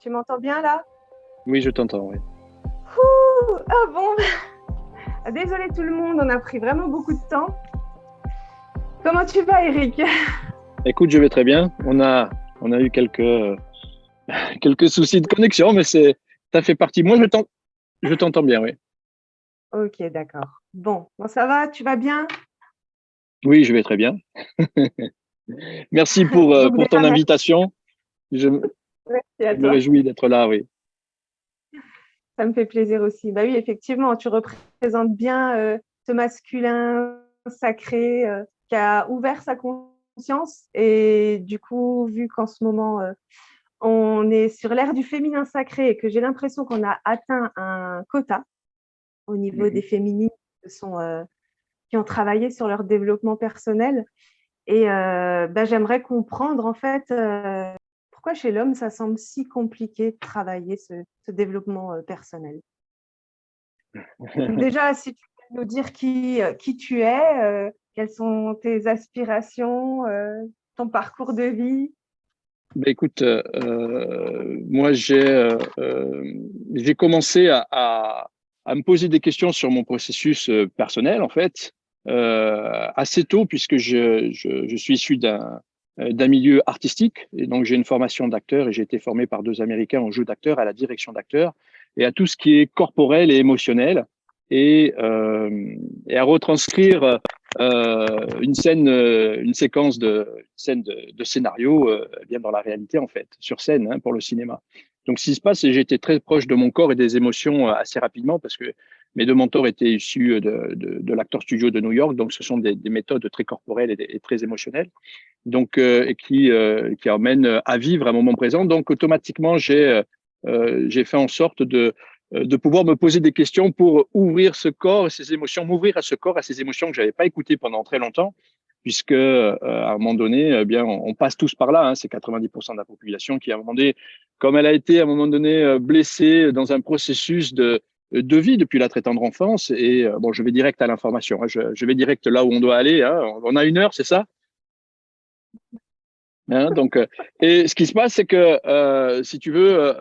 Tu m'entends bien là? Oui, je t'entends, oui. Ouh, ah bon, désolé tout le monde, on a pris vraiment beaucoup de temps. Comment tu vas, Eric? Écoute, je vais très bien. On a eu quelques soucis de connexion, mais ça fait partie. Moi, je t'entends bien, oui. Ok, d'accord. Bon, ça va, tu vas bien? Oui, je vais très bien. Merci Donc pour déjà, ton invitation. Je, merci à je me toi. réjouis d'être là, oui. Ça me fait plaisir aussi. Bah oui, effectivement, tu représentes bien ce masculin sacré qui a ouvert sa conscience. Et du coup, vu qu'en ce moment, on est sur l'ère du féminin sacré et que j'ai l'impression qu'on a atteint un quota au niveau Mhm. des féministes qui ont travaillé sur leur développement personnel. Et j'aimerais comprendre en fait pourquoi chez l'homme ça semble si compliqué de travailler ce développement personnel. Donc déjà, si tu peux nous dire qui tu es, quelles sont tes aspirations, ton parcours de vie. Ben, écoute, moi, j'ai commencé à me poser des questions sur mon processus personnel, en fait, assez tôt, puisque je suis issu d'un milieu artistique. Et donc, j'ai une formation d'acteur et j'ai été formé par deux Américains en jeu d'acteur, à la direction d'acteur et à tout ce qui est corporel et émotionnel et, euh, et à retranscrire une séquence une scène de scénario bien dans la réalité, en fait, sur scène, hein, pour le cinéma. Donc, ce qui se passe, c'est que j'ai été très proche de mon corps et des émotions assez rapidement parce que mes deux mentors étaient issus de l'Actor Studio de New York. Donc, ce sont des méthodes très corporelles et très émotionnelles. Donc, et qui emmènent à vivre un moment présent. Donc, automatiquement, j'ai fait en sorte de pouvoir me poser des questions pour ouvrir ce corps et ces émotions, m'ouvrir à ce corps, à ces émotions que j'avais pas écoutées pendant très longtemps, puisque à un moment donné, eh bien, on passe tous par là. Hein, c'est 90% de la population qui, à un moment donné, comme elle a été à un moment donné blessée dans un processus de vie depuis la très tendre enfance. Et bon, je vais direct à l'information. Hein, je vais direct là où on doit aller. Hein. On a une heure, c'est ça? Hein, donc, et ce qui se passe, c'est que si tu veux,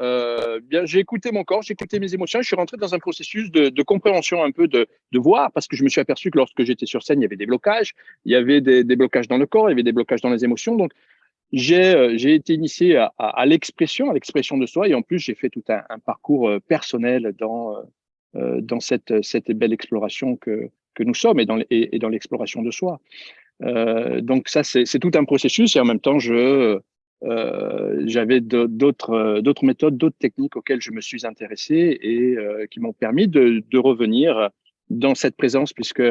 bien, j'ai écouté mon corps, j'ai écouté mes émotions, je suis rentré dans un processus de compréhension un peu de voir, parce que je me suis aperçu que lorsque j'étais sur scène, il y avait des blocages, il y avait des blocages dans le corps, il y avait des blocages dans les émotions. Donc, j'ai été initié à l'expression, à l'expression de soi, et en plus, j'ai fait tout un parcours personnel dans cette belle exploration que nous sommes et dans l'exploration de soi. Donc ça, c'est tout un processus et en même temps, j'avais d'autres méthodes, d'autres techniques auxquelles je me suis intéressé et qui m'ont permis de revenir dans cette présence, puisque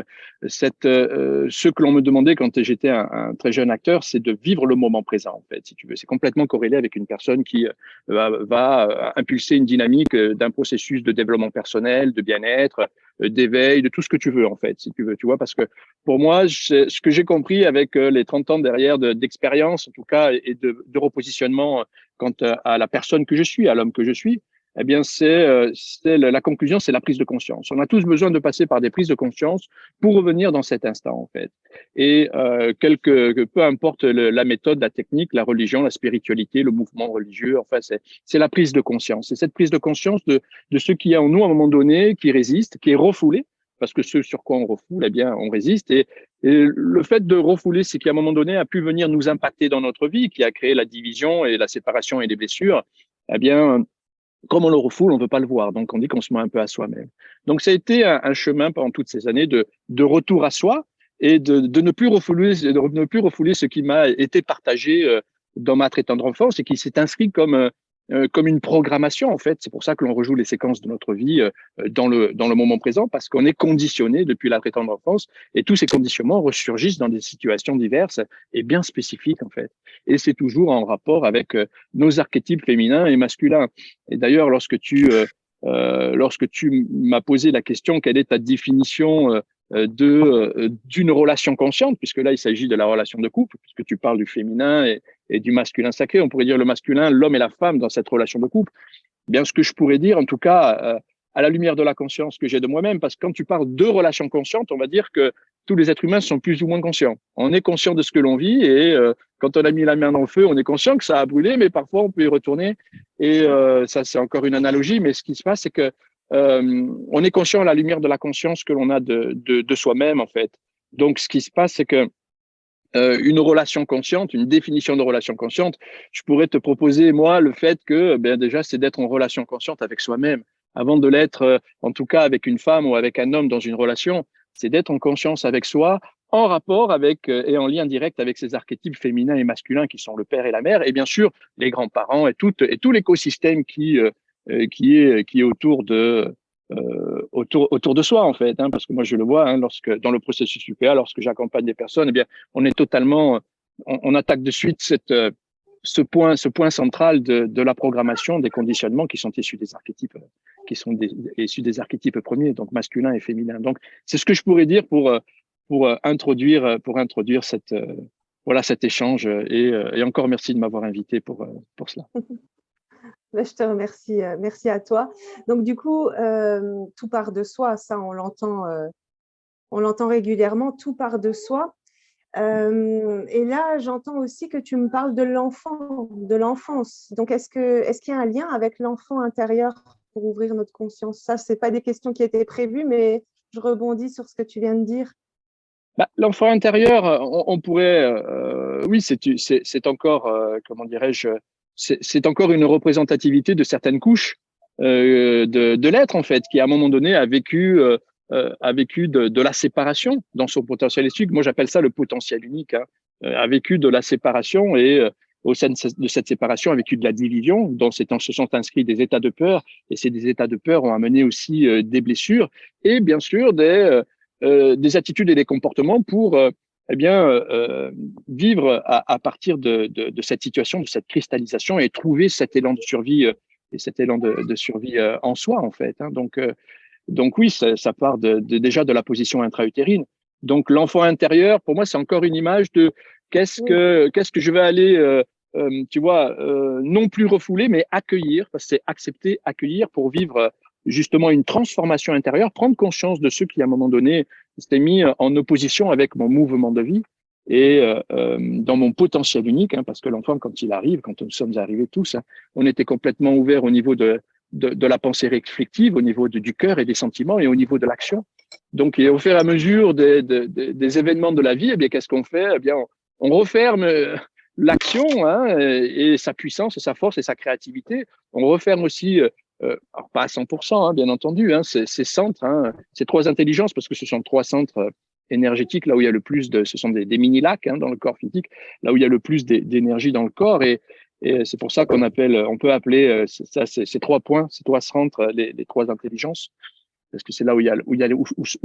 ce que l'on me demandait quand j'étais un très jeune acteur, c'est de vivre le moment présent, en fait, si tu veux. C'est complètement corrélé avec une personne qui va impulser une dynamique d'un processus de développement personnel, de bien-être, d'éveil, de tout ce que tu veux, en fait, si tu veux, tu vois, parce que pour moi, ce que j'ai compris avec les 30 ans derrière d'expérience, en tout cas, et de repositionnement quant à la personne que je suis, à l'homme que je suis, eh bien, c'est la conclusion, c'est la prise de conscience. On a tous besoin de passer par des prises de conscience pour revenir dans cet instant, en fait. Et peu importe la méthode, la technique, la religion, la spiritualité, le mouvement religieux, enfin, c'est la prise de conscience. C'est cette prise de conscience de ce qui est en nous à un moment donné, qui résiste, qui est refoulé, parce que ce sur quoi on refoule, eh bien, on résiste. Et le fait de refouler, c'est qu'à un moment donné, a pu venir nous impacter dans notre vie, qui a créé la division et la séparation et les blessures. Eh bien, comme on le refoule, on ne veut pas le voir. Donc, on dit qu'on se met un peu à soi-même. Donc, ça a été un chemin pendant toutes ces années de retour à soi et de ne plus refouler ce qui m'a été partagé dans ma très tendre enfance et qui s'est inscrit comme une programmation, en fait. C'est pour ça que l'on rejoue les séquences de notre vie dans le moment présent, parce qu'on est conditionné depuis la très tendre enfance et tous ces conditionnements ressurgissent dans des situations diverses et bien spécifiques, en fait. Et c'est toujours en rapport avec nos archétypes féminins et masculins. Et d'ailleurs, lorsque tu m'as posé la question, quelle est ta définition d'une relation consciente, puisque là, il s'agit de la relation de couple, puisque tu parles du féminin et du masculin sacré, on pourrait dire le masculin, l'homme et la femme dans cette relation de couple. Eh bien, ce que je pourrais dire, en tout cas, à la lumière de la conscience que j'ai de moi-même. Parce que quand tu parles de relations conscientes, on va dire que tous les êtres humains sont plus ou moins conscients. On est conscient de ce que l'on vit et quand on a mis la main dans le feu, on est conscient que ça a brûlé, mais parfois on peut y retourner. Et ça, c'est encore une analogie, mais ce qui se passe, c'est que on est conscient à la lumière de la conscience que l'on a de soi-même, en fait. Donc, ce qui se passe, c'est que une relation consciente, une définition de relation consciente, je pourrais te proposer, moi, le fait que, ben, déjà, c'est d'être en relation consciente avec soi-même. Avant de l'être, en tout cas, avec une femme ou avec un homme dans une relation, c'est d'être en conscience avec soi, en rapport avec et en lien direct avec ces archétypes féminins et masculins qui sont le père et la mère, et bien sûr, les grands-parents et tout l'écosystème qui est autour de soi, en fait, hein, parce que moi, je le vois, hein, dans le processus UPA, lorsque j'accompagne des personnes, eh bien, on est totalement, on attaque de suite ce point central de la programmation, des conditionnements qui sont issus des archétypes, issus des archétypes premiers, donc masculin et féminin. Donc, c'est ce que je pourrais dire pour introduire voilà, cet échange. Et encore merci de m'avoir invité pour cela. Je te remercie, merci à toi. Donc du coup, tout part de soi, ça on l'entend régulièrement, tout part de soi. Et là, j'entends aussi que tu me parles de l'enfant, de l'enfance. Donc est-ce qu'il y a un lien avec l'enfant intérieur pour ouvrir notre conscience? Ça, c'est pas des questions qui étaient prévues, mais je rebondis sur ce que tu viens de dire. Bah, l'enfant intérieur, on pourrait, oui, c'est encore, comment dirais-je, c'est encore une représentativité de certaines couches de l'être, en fait, qui à un moment donné a vécu de la séparation dans son potentiel unique. Moi, j'appelle ça le potentiel unique, hein, a vécu de la séparation et au sein de cette séparation a vécu de la division, dont se sont inscrits des états de peur, et des états de peur ont amené aussi des blessures et bien sûr des attitudes et des comportements pour eh bien vivre à partir de cette situation, de cette cristallisation et trouver cet élan de survie et cet élan de survie en soi, en fait, hein. Donc oui, ça part déjà de la position intra-utérine. Donc l'enfant intérieur, pour moi, c'est encore une image de qu'est-ce que je vais aller tu vois, non plus refouler, mais accueillir, parce que c'est accepter, accueillir pour vivre justement une transformation intérieure, prendre conscience de ce qui, à un moment donné, s'était mis en opposition avec mon mouvement de vie et dans mon potentiel unique, hein, parce que l'enfant, quand il arrive, quand nous sommes arrivés tous, hein, on était complètement ouverts au niveau de la pensée réflexive, au niveau du cœur et des sentiments et au niveau de l'action. Donc, et au fur et à mesure des événements de la vie, eh bien, qu'est-ce qu'on fait? Eh bien, on referme l'action, hein, et sa puissance, et sa force et sa créativité. On referme aussi alors pas à 100%, hein, bien entendu, hein, ces centres, hein, ces trois intelligences, parce que ce sont trois centres énergétiques, là où il y a le plus ce sont des mini-lacs hein, dans le corps physique, là où il y a le plus d'énergie dans le corps, et c'est pour ça on peut appeler ces trois points, ces trois centres, les trois intelligences, parce que c'est là où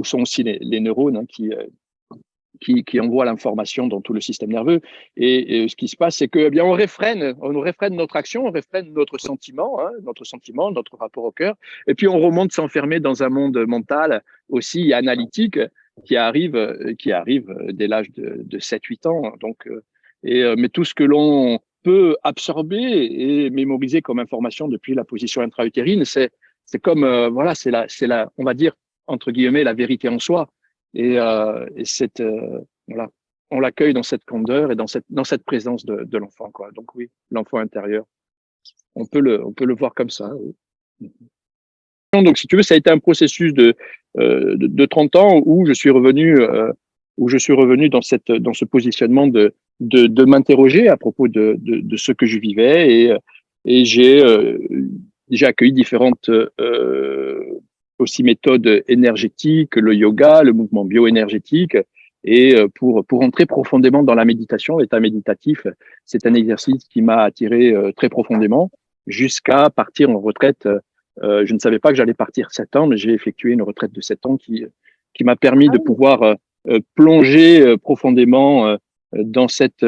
sont aussi les neurones hein, qui envoie l'information dans tout le système nerveux. Et ce qui se passe, c'est que, eh bien, on réfrène notre action, on réfrène notre sentiment, hein, notre rapport au cœur. Et puis, on remonte s'enfermer dans un monde mental aussi analytique qui arrive dès l'âge de 7-8 ans. Donc, mais tout ce que l'on peut absorber et mémoriser comme information depuis la position intra-utérine, c'est comme, voilà, on va dire, entre guillemets, la vérité en soi. Et voilà, on l'accueille dans cette candeur et dans cette présence de l'enfant, quoi. Donc oui, l'enfant intérieur, on peut le voir comme ça. Oui. Donc si tu veux, ça a été un processus de 30 ans où je suis revenu dans ce positionnement de m'interroger à propos de ce que je vivais et j'ai accueilli différentes aussi méthodes énergétiques, le yoga, le mouvement bioénergétique. Et pour entrer profondément dans la méditation, l'état méditatif, c'est un exercice qui m'a attiré très profondément jusqu'à partir en retraite. Je ne savais pas que j'allais partir 7 ans, mais j'ai effectué une retraite de 7 ans qui m'a permis de pouvoir plonger profondément dans cet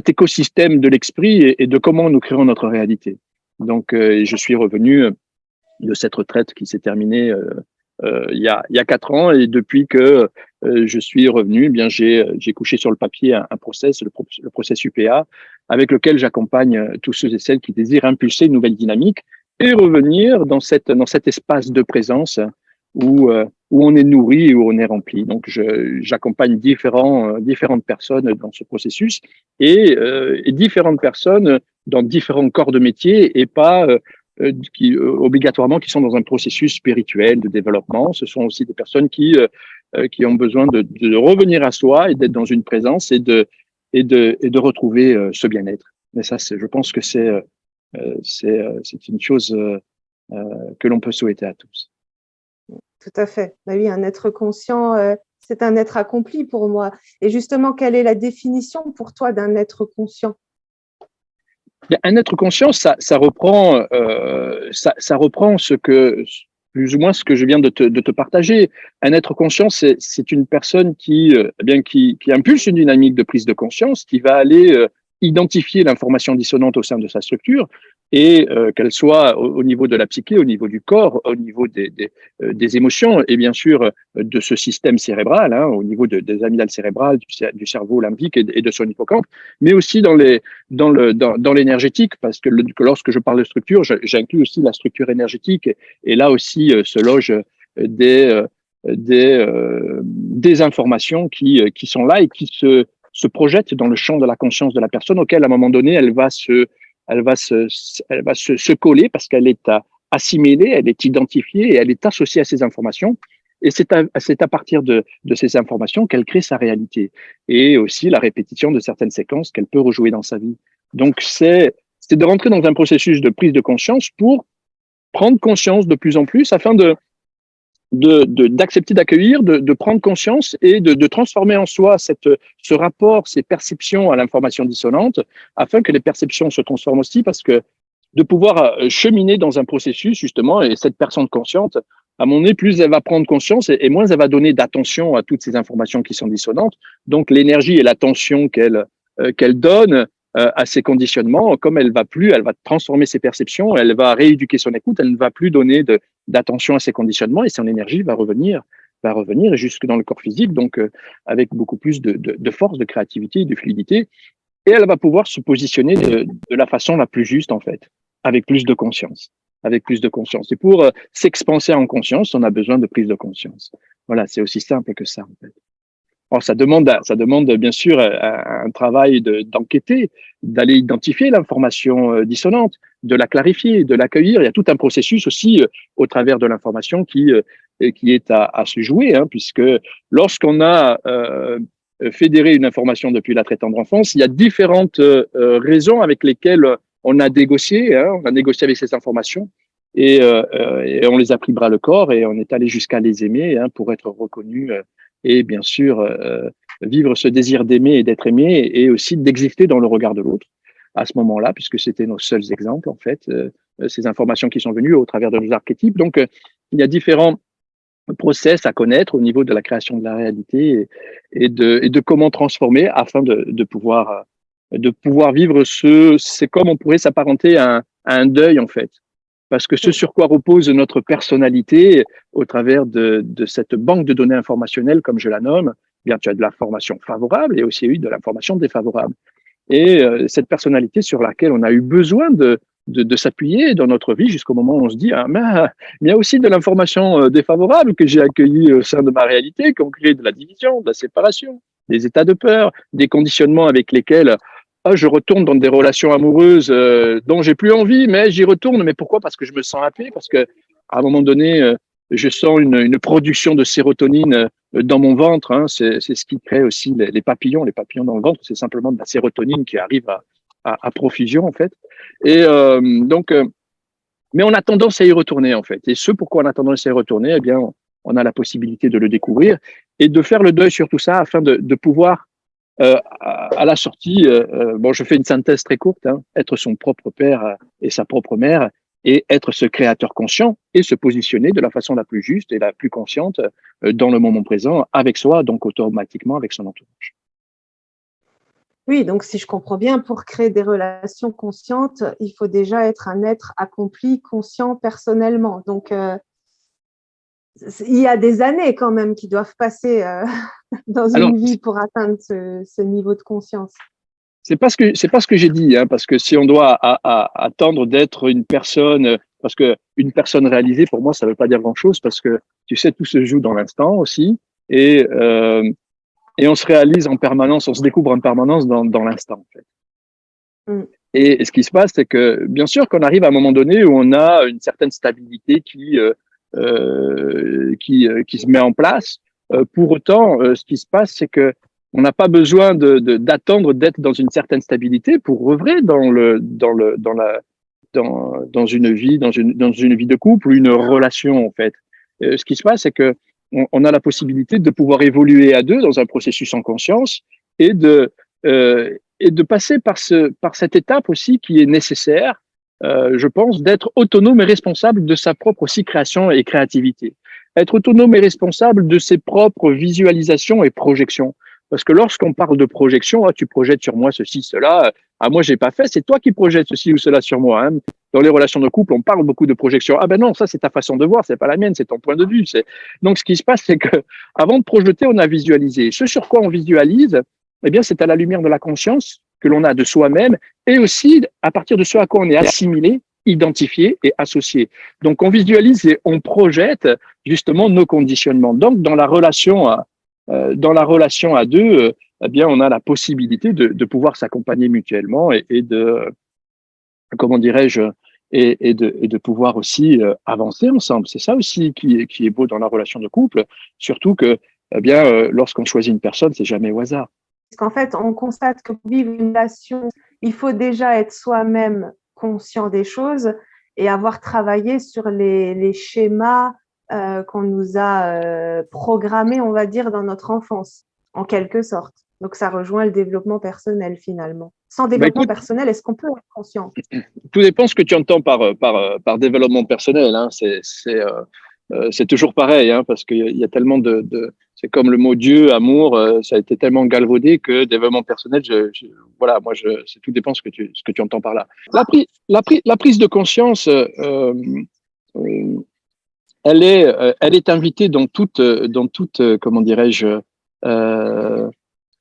écosystème de l'esprit et de comment nous créons notre réalité. Donc, je suis revenu de cette retraite qui s'est terminée il y a 4 ans et depuis que je suis revenu, eh bien j'ai couché sur le papier un process, le process UPA, avec lequel j'accompagne tous ceux et celles qui désirent impulser une nouvelle dynamique et revenir dans cet espace de présence où on est nourri et où on est rempli. Donc, j'accompagne différentes personnes dans ce processus et différentes personnes dans différents corps de métier et pas obligatoirement qui sont dans un processus spirituel de développement. Ce sont aussi des personnes qui ont besoin de revenir à soi et d'être dans une présence et de retrouver ce bien-être. Mais ça, je pense que c'est une chose que l'on peut souhaiter à tous. Tout à fait. Bah oui, un être conscient, c'est un être accompli pour moi. Et justement, quelle est la définition pour toi d'un être conscient? Un être conscient, ça reprend plus ou moins ce que je viens de te partager. Un être conscient, c'est une personne qui impulse une dynamique de prise de conscience, qui va aller identifier l'information dissonante au sein de sa structure et qu'elle soit au niveau de la psyché, au niveau du corps, au niveau des émotions et bien sûr de ce système cérébral, hein, au niveau des amygdales cérébrales, du cerveau limbique et de son hippocampe, mais aussi dans l'énergétique, parce que lorsque je parle de structure, j'inclus aussi la structure énergétique, et là aussi se logent des, des informations qui sont là et qui se projettent dans le champ de la conscience de la personne, auquel à un moment donné, elle va se coller parce qu'elle est assimilée, elle est identifiée et elle est associée à ces informations. Et c'est à partir de ces informations qu'elle crée sa réalité et aussi la répétition de certaines séquences qu'elle peut rejouer dans sa vie. Donc, c'est de rentrer dans un processus de prise de conscience pour prendre conscience de plus en plus afin d'accepter, d'accueillir, de prendre conscience et de transformer en soi ce rapport, ces perceptions à l'information dissonante afin que les perceptions se transforment aussi parce que de pouvoir cheminer dans un processus justement et cette personne consciente, à mon nez, plus elle va prendre conscience et moins elle va donner d'attention à toutes ces informations qui sont dissonantes. Donc l'énergie et l'attention qu'elle donne à ces conditionnements, comme elle va transformer ses perceptions, elle va rééduquer son écoute, elle ne va plus donner d'attention à ces conditionnements et son énergie va revenir jusque dans le corps physique, donc avec beaucoup plus de force, de créativité, de fluidité, et elle va pouvoir se positionner de la façon la plus juste en fait, avec plus de conscience. Avec plus de conscience. Et pour s'expanser en conscience, on a besoin de prise de conscience. Voilà, c'est aussi simple que ça en fait. Alors, ça demande bien sûr un travail d'enquêter, d'aller identifier l'information dissonante, de la clarifier, de l'accueillir. Il y a tout un processus aussi au travers de l'information qui est à se jouer, hein, puisque lorsqu'on a fédéré une information depuis la très tendre enfance, il y a différentes raisons avec lesquelles on a négocié, hein, on a négocié avec ces informations. Et on les a pris bras le corps et on est allé jusqu'à les aimer, hein, pour être reconnu et bien sûr vivre ce désir d'aimer et d'être aimé et aussi d'exister dans le regard de l'autre à ce moment-là, puisque c'était nos seuls exemples en fait, ces informations qui sont venues au travers de nos archétypes. Donc il y a différents process à connaître au niveau de la création de la réalité et de comment transformer afin de pouvoir vivre c'est comme on pourrait s'apparenter à un deuil en fait. Parce que ce sur quoi repose notre personnalité, au travers de cette banque de données informationnelles, comme je la nomme, eh bien, tu as de l'information favorable et aussi de l'information défavorable. Et cette personnalité sur laquelle on a eu besoin de s'appuyer dans notre vie jusqu'au moment où on se dit ah, mais il y a aussi de l'information défavorable que j'ai accueillie au sein de ma réalité, qui ont créé de la division, de la séparation, des états de peur, des conditionnements avec lesquels je retourne dans des relations amoureuses dont j'ai plus envie, mais j'y retourne. Mais pourquoi? Parce que je me sens appelé, parce que à un moment donné, je sens une production de sérotonine dans mon ventre. Hein. C'est ce qui crée aussi les papillons. Les papillons dans le ventre, c'est simplement de la sérotonine qui arrive à profusion, en fait. Et mais on a tendance à y retourner, en fait. Et ce pourquoi on a tendance à y retourner, eh bien, on a la possibilité de le découvrir et de faire le deuil sur tout ça afin de pouvoir à la sortie, bon, je fais une synthèse très courte, hein, être son propre père et sa propre mère, et être ce créateur conscient et se positionner de la façon la plus juste et la plus consciente dans le moment présent, avec soi, donc automatiquement avec son entourage. Oui, donc si je comprends bien, pour créer des relations conscientes, il faut déjà être un être accompli, conscient personnellement. Donc, il y a des années quand même qui doivent passer dans Alors, une vie pour atteindre ce niveau de conscience. c'est pas ce que j'ai dit, hein, parce que si on doit attendre d'être une personne parce que une personne réalisée, pour moi, ça veut pas dire grand-chose, parce que tu sais, tout se joue dans l'instant aussi, et on se réalise en permanence, on se découvre en permanence dans l'instant, en fait. Et ce qui se passe, c'est que, bien sûr, qu'on arrive à un moment donné où on a une certaine stabilité qui se met en place. Pour autant, ce qui se passe, c'est que on n'a pas besoin d'attendre d'être dans une certaine stabilité pour œuvrer dans une vie, dans une vie de couple ou une relation, en fait. Ce qui se passe, c'est que on a la possibilité de pouvoir évoluer à deux dans un processus en conscience et de passer par cette étape aussi qui est nécessaire, je pense, d'être autonome et responsable de sa propre aussi création et créativité. Être autonome et responsable de ses propres visualisations et projections. Parce que lorsqu'on parle de projection, tu projettes sur moi ceci, cela, moi j'ai pas fait, c'est toi qui projettes ceci ou cela sur moi. Hein. Dans les relations de couple, on parle beaucoup de projection. Ah ben non, ça c'est ta façon de voir, c'est pas la mienne, c'est ton point de vue. Donc ce qui se passe, c'est que avant de projeter, on a visualisé. Ce sur quoi on visualise, eh bien c'est à la lumière de la conscience que l'on a de soi-même et aussi à partir de ce à quoi on est assimilé, identifié et associé. Donc on visualise et on projette justement nos conditionnements. Donc dans la relation à deux, eh bien, on a la possibilité de pouvoir s'accompagner mutuellement et de, comment dirais-je, et de pouvoir aussi avancer ensemble. C'est ça aussi qui est beau dans la relation de couple, surtout que, eh bien, lorsqu'on choisit une personne, c'est jamais au hasard. Parce qu'en fait, on constate que pour vivre une relation, il faut déjà être soi-même conscient des choses et avoir travaillé sur les schémas qu'on nous a programmés, on va dire, dans notre enfance, en quelque sorte. Donc, ça rejoint le développement personnel, finalement. Sans développement personnel, est-ce qu'on peut être conscient? Tout dépend ce que tu entends par développement personnel. Hein. C'est toujours pareil, hein, parce qu'il y a tellement c'est comme le mot Dieu, amour, ça a été tellement galvaudé que développement personnel, voilà, moi, tout dépend ce que tu entends par là. La prise de conscience, elle est invitée dans toute, comment dirais-je,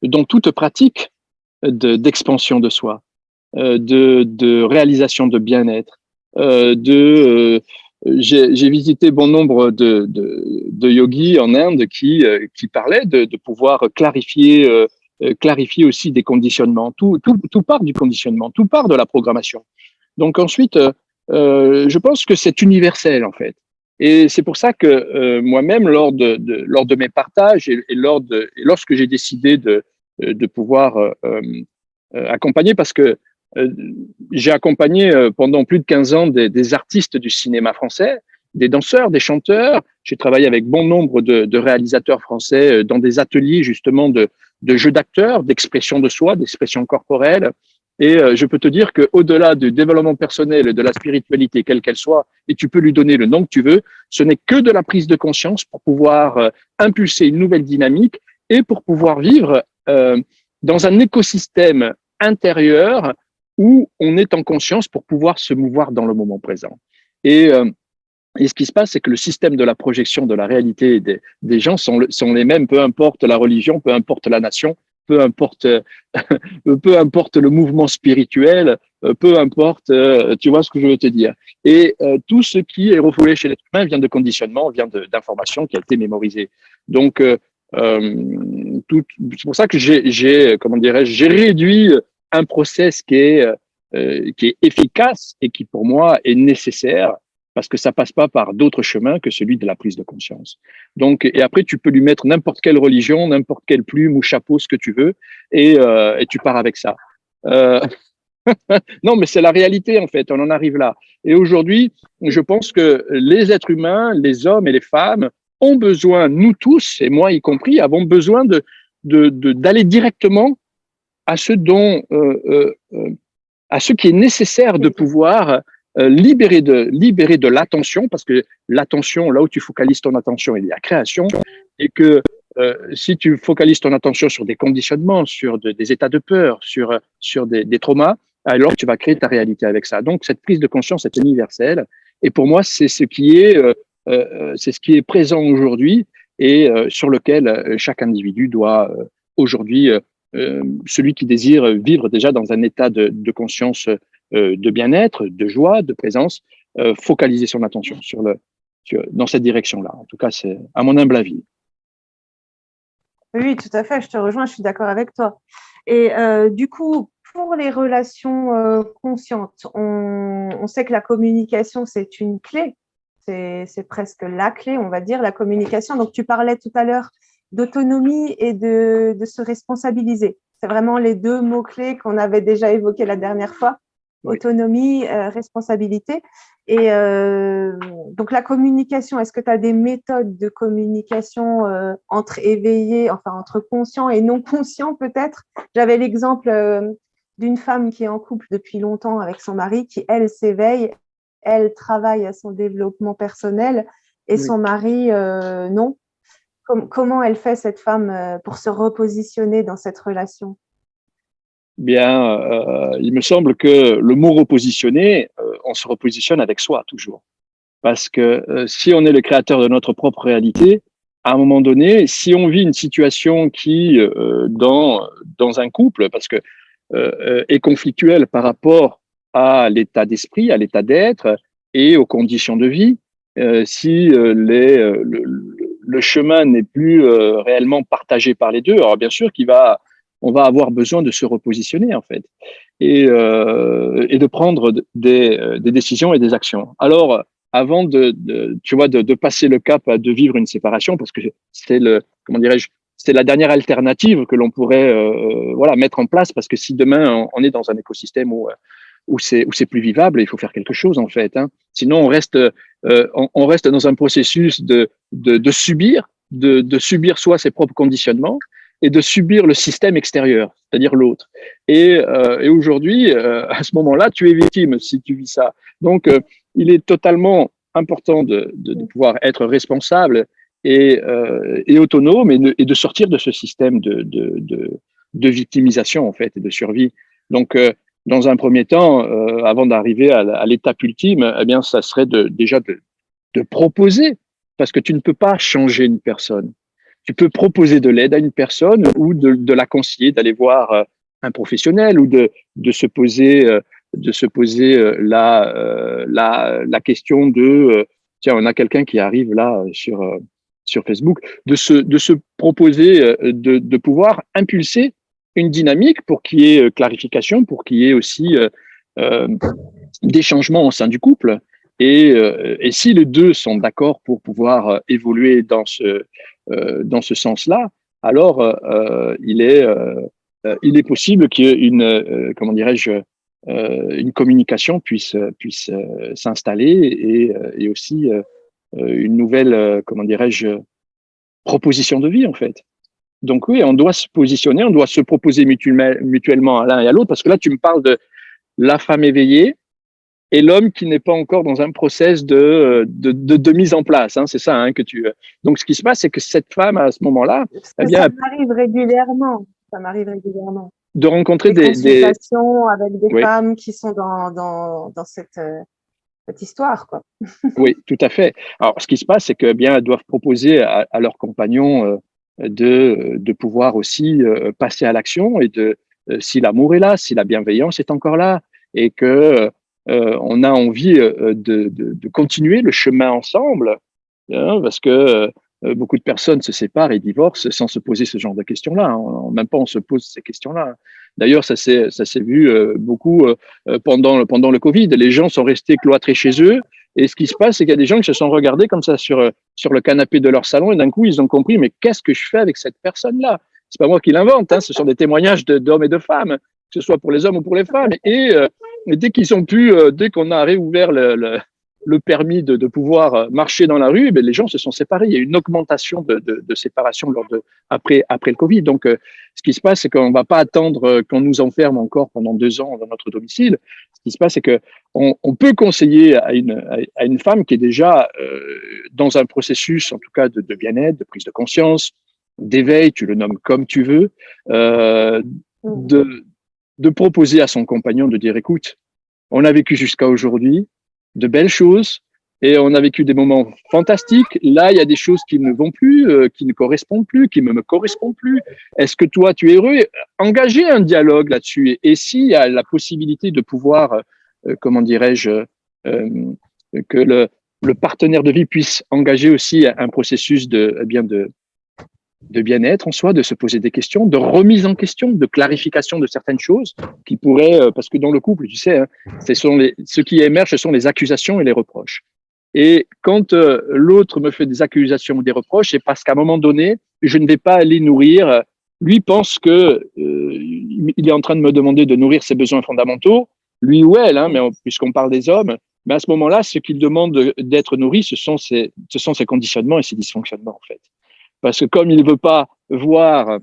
dans toute pratique d'expansion de soi, de réalisation de bien-être, j'ai visité bon nombre de yogis en Inde qui parlaient de pouvoir clarifier aussi des conditionnements. Tout part du conditionnement, tout part de la programmation. Donc ensuite, je pense que c'est universel en fait. Et c'est pour ça que moi-même, lors de mes partages et lorsque j'ai décidé de pouvoir accompagner, parce que j'ai accompagné pendant plus de 15 ans des artistes du cinéma français, des danseurs, des chanteurs. J'ai travaillé avec bon nombre de réalisateurs français dans des ateliers justement de jeux d'acteurs, d'expression de soi, d'expression corporelle. Et je peux te dire qu'au-delà du développement personnel et de la spiritualité, quelle qu'elle soit, et tu peux lui donner le nom que tu veux, ce n'est que de la prise de conscience pour pouvoir impulser une nouvelle dynamique et pour pouvoir vivre dans un écosystème intérieur où on est en conscience pour pouvoir se mouvoir dans le moment présent. Et ce qui se passe, c'est que le système de la projection de la réalité des gens sont les mêmes, peu importe la religion, peu importe la nation, peu importe le mouvement spirituel, peu importe, tu vois ce que je veux te dire. Et tout ce qui est refoulé chez l'être humain vient de conditionnement, vient d'informations qui a été mémorisée. Donc, c'est pour ça que j'ai réduit un process qui est efficace et qui pour moi est nécessaire parce que ça passe pas par d'autres chemins que celui de la prise de conscience. Donc, et après tu peux lui mettre n'importe quelle religion, n'importe quelle plume ou chapeau, ce que tu veux, et tu pars avec ça. Non, mais c'est la réalité en fait. On en arrive là. Et aujourd'hui, je pense que les êtres humains, les hommes et les femmes ont besoin, nous tous, et moi y compris, avons besoin d'aller directement à ce à ce qui est nécessaire de pouvoir libérer de l'attention, parce que l'attention, là où tu focalises ton attention, il y a création, et que si tu focalises ton attention sur des conditionnements, sur des états de peur, sur des traumas, alors tu vas créer ta réalité avec ça. Donc cette prise de conscience est universelle, et pour moi c'est ce qui est présent aujourd'hui et sur lequel chaque individu doit aujourd'hui, celui qui désire vivre déjà dans un état de conscience, de bien-être, de joie, de présence, focaliser son attention dans cette direction-là. En tout cas, c'est à mon humble avis. Oui, tout à fait, je te rejoins, je suis d'accord avec toi. Et du coup, pour les relations conscientes, on sait que la communication, c'est une clé, c'est presque la clé, on va dire, la communication. Donc, tu parlais tout à l'heure d'autonomie et de se responsabiliser. C'est vraiment les deux mots-clés qu'on avait déjà évoqués la dernière fois. Oui. Autonomie, responsabilité. Et donc, la communication, est-ce que tu as des méthodes de communication entre éveillés, enfin entre conscients et non conscients peut-être? J'avais l'exemple d'une femme qui est en couple depuis longtemps avec son mari, qui, elle, s'éveille, elle travaille à son développement personnel et Oui. son mari, non. Comment elle fait, cette femme, pour se repositionner dans cette relation? Bien, il me semble que le mot repositionner, on se repositionne avec soi toujours. Parce que si on est le créateur de notre propre réalité, à un moment donné, si on vit une situation qui, dans un couple, parce que est conflictuelle par rapport à l'état d'esprit, à l'état d'être et aux conditions de vie, si le chemin n'est plus réellement partagé par les deux, alors bien sûr on va avoir besoin de se repositionner en fait et de prendre des décisions et des actions. Alors avant tu vois, de passer le cap de vivre une séparation, parce que c'est comment dirais-je, c'est la dernière alternative que l'on pourrait voilà, mettre en place, parce que si demain on est dans un écosystème où c'est plus vivable, il faut faire quelque chose en fait. Hein. Sinon on reste dans un processus de subir, de subir soit ses propres conditionnements et de subir le système extérieur, c'est-à-dire l'autre. Et aujourd'hui, à ce moment-là, tu es victime si tu vis ça. Donc, il est totalement important de pouvoir être responsable et autonome et de sortir de ce système de victimisation en fait et de survie. Donc, dans un premier temps, avant d'arriver à l'étape ultime, eh bien, ça serait déjà de proposer, parce que tu ne peux pas changer une personne. Tu peux proposer de l'aide à une personne ou de la conseiller, d'aller voir un professionnel ou de se poser, la question tiens, on a quelqu'un qui arrive là sur Facebook, de se proposer de pouvoir impulser une dynamique pour qu'il y ait clarification, pour qu'il y ait aussi euh, des changements au sein du couple. Et si les deux sont d'accord pour pouvoir évoluer dans ce sens-là, alors il est possible qu'il y ait comment dirais-je, une communication puisse s'installer et aussi une nouvelle, comment dirais-je, proposition de vie en fait. Donc oui, on doit se positionner, on doit se proposer mutuellement à l'un et à l'autre, parce que là, tu me parles de la femme éveillée et l'homme qui n'est pas encore dans un process de mise en place. Hein, c'est ça hein, que tu. Donc, ce qui se passe, c'est que cette femme, à ce moment-là, eh bien, ça m'arrive régulièrement. Ça m'arrive régulièrement. De rencontrer des consultations avec des oui. femmes qui sont dans cette histoire, quoi. Oui, tout à fait. Alors, ce qui se passe, c'est que bien, elles doivent proposer à leurs compagnons de pouvoir aussi passer à l'action et si l'amour est là, si la bienveillance est encore là, et que on a envie de continuer le chemin ensemble, hein, parce que beaucoup de personnes se séparent et divorcent sans se poser ce genre de questions-là. Hein. Même pas on se pose ces questions-là. D'ailleurs, ça s'est vu beaucoup pendant le Covid. Les gens sont restés cloîtrés chez eux. Et ce qui se passe, c'est qu'il y a des gens qui se sont regardés comme ça sur le canapé de leur salon et d'un coup, ils ont compris, mais qu'est-ce que je fais avec cette personne-là? C'est pas moi qui l'invente, hein, ce sont des témoignages d'hommes et de femmes, que ce soit pour les hommes ou pour les femmes. Et dès qu'ils ont pu, dès qu'on a réouvert le permis de pouvoir marcher dans la rue, ben, les gens se sont séparés. Il y a eu une augmentation de séparation après le Covid. Donc, ce qui se passe, c'est qu'on ne va pas attendre qu'on nous enferme encore pendant 2 ans dans notre domicile. Ce qui se passe, c'est que on peut conseiller à une femme qui est déjà dans un processus, en tout cas, de bien-être, de prise de conscience, d'éveil, tu le nommes comme tu veux, de proposer à son compagnon de dire, écoute, on a vécu jusqu'à aujourd'hui de belles choses et on a vécu des moments fantastiques. Là, il y a des choses qui ne vont plus, qui ne correspondent plus, qui ne me correspondent plus. Est-ce que toi, tu es heureux? Engager un dialogue là-dessus. Et s'il y a la possibilité de pouvoir, comment dirais-je, que le partenaire de vie puisse engager aussi un processus de bien-être en soi, de se poser des questions, de remise en question, de clarification de certaines choses qui pourraient, parce que dans le couple, tu sais, hein, ce qui émerge, ce sont les accusations et les reproches. Et quand l'autre me fait des accusations ou des reproches, c'est parce qu'à un moment donné, je ne vais pas aller nourrir. Lui pense que il est en train de me demander de nourrir ses besoins fondamentaux, lui ou elle, hein, mais puisqu'on parle des hommes. Mais à ce moment-là, ce qu'il demande d'être nourri, ce sont ses conditionnements et ses dysfonctionnements, en fait. Parce que comme il ne veut pas voir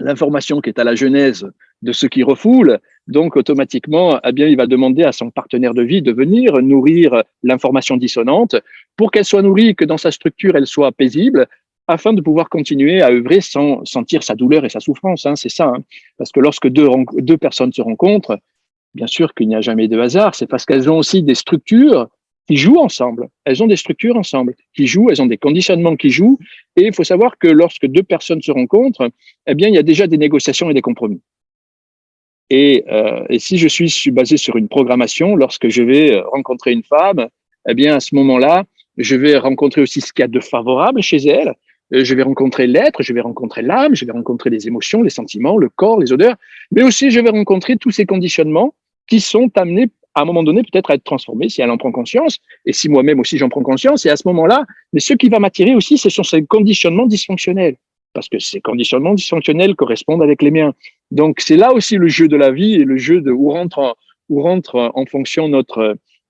l'information qui est à la genèse de ce qui refoule, donc automatiquement, eh bien, il va demander à son partenaire de vie de venir nourrir l'information dissonante pour qu'elle soit nourrie, que dans sa structure, elle soit paisible, afin de pouvoir continuer à œuvrer sans sentir sa douleur et sa souffrance. Hein, c'est ça. Hein. Parce que lorsque deux personnes se rencontrent, bien sûr qu'il n'y a jamais de hasard, c'est parce qu'elles ont aussi des structures qui jouent ensemble. Elles ont des structures ensemble qui jouent, elles ont des conditionnements qui jouent. Et il faut savoir que lorsque deux personnes se rencontrent, eh bien, il y a déjà des négociations et des compromis. Et si je suis basé sur une programmation, lorsque je vais rencontrer une femme, eh bien, à ce moment-là, je vais rencontrer aussi ce qu'il y a de favorable chez elle. Je vais rencontrer l'être, je vais rencontrer l'âme, je vais rencontrer les émotions, les sentiments, le corps, les odeurs, mais aussi je vais rencontrer tous ces conditionnements qui sont amenés à un moment donné peut-être à être transformés si elle en prend conscience, et si moi-même aussi j'en prends conscience, et à ce moment-là, mais ce qui va m'attirer aussi, ce sont ces conditionnements dysfonctionnels, parce que ces conditionnements dysfonctionnels correspondent avec les miens. Donc c'est là aussi le jeu de la vie et le jeu de où rentre en fonction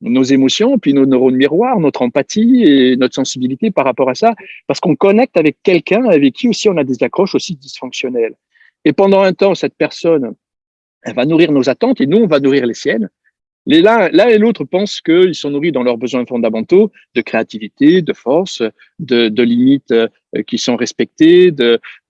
nos émotions, puis nos neurones miroirs, notre empathie et notre sensibilité par rapport à ça, parce qu'on connecte avec quelqu'un avec qui aussi on a des accroches aussi dysfonctionnelles. Et pendant un temps, cette personne, elle va nourrir nos attentes et nous, on va nourrir les siennes. L'un et l'autre pensent qu'ils sont nourris dans leurs besoins fondamentaux de créativité, de force, de limites qui sont respectées,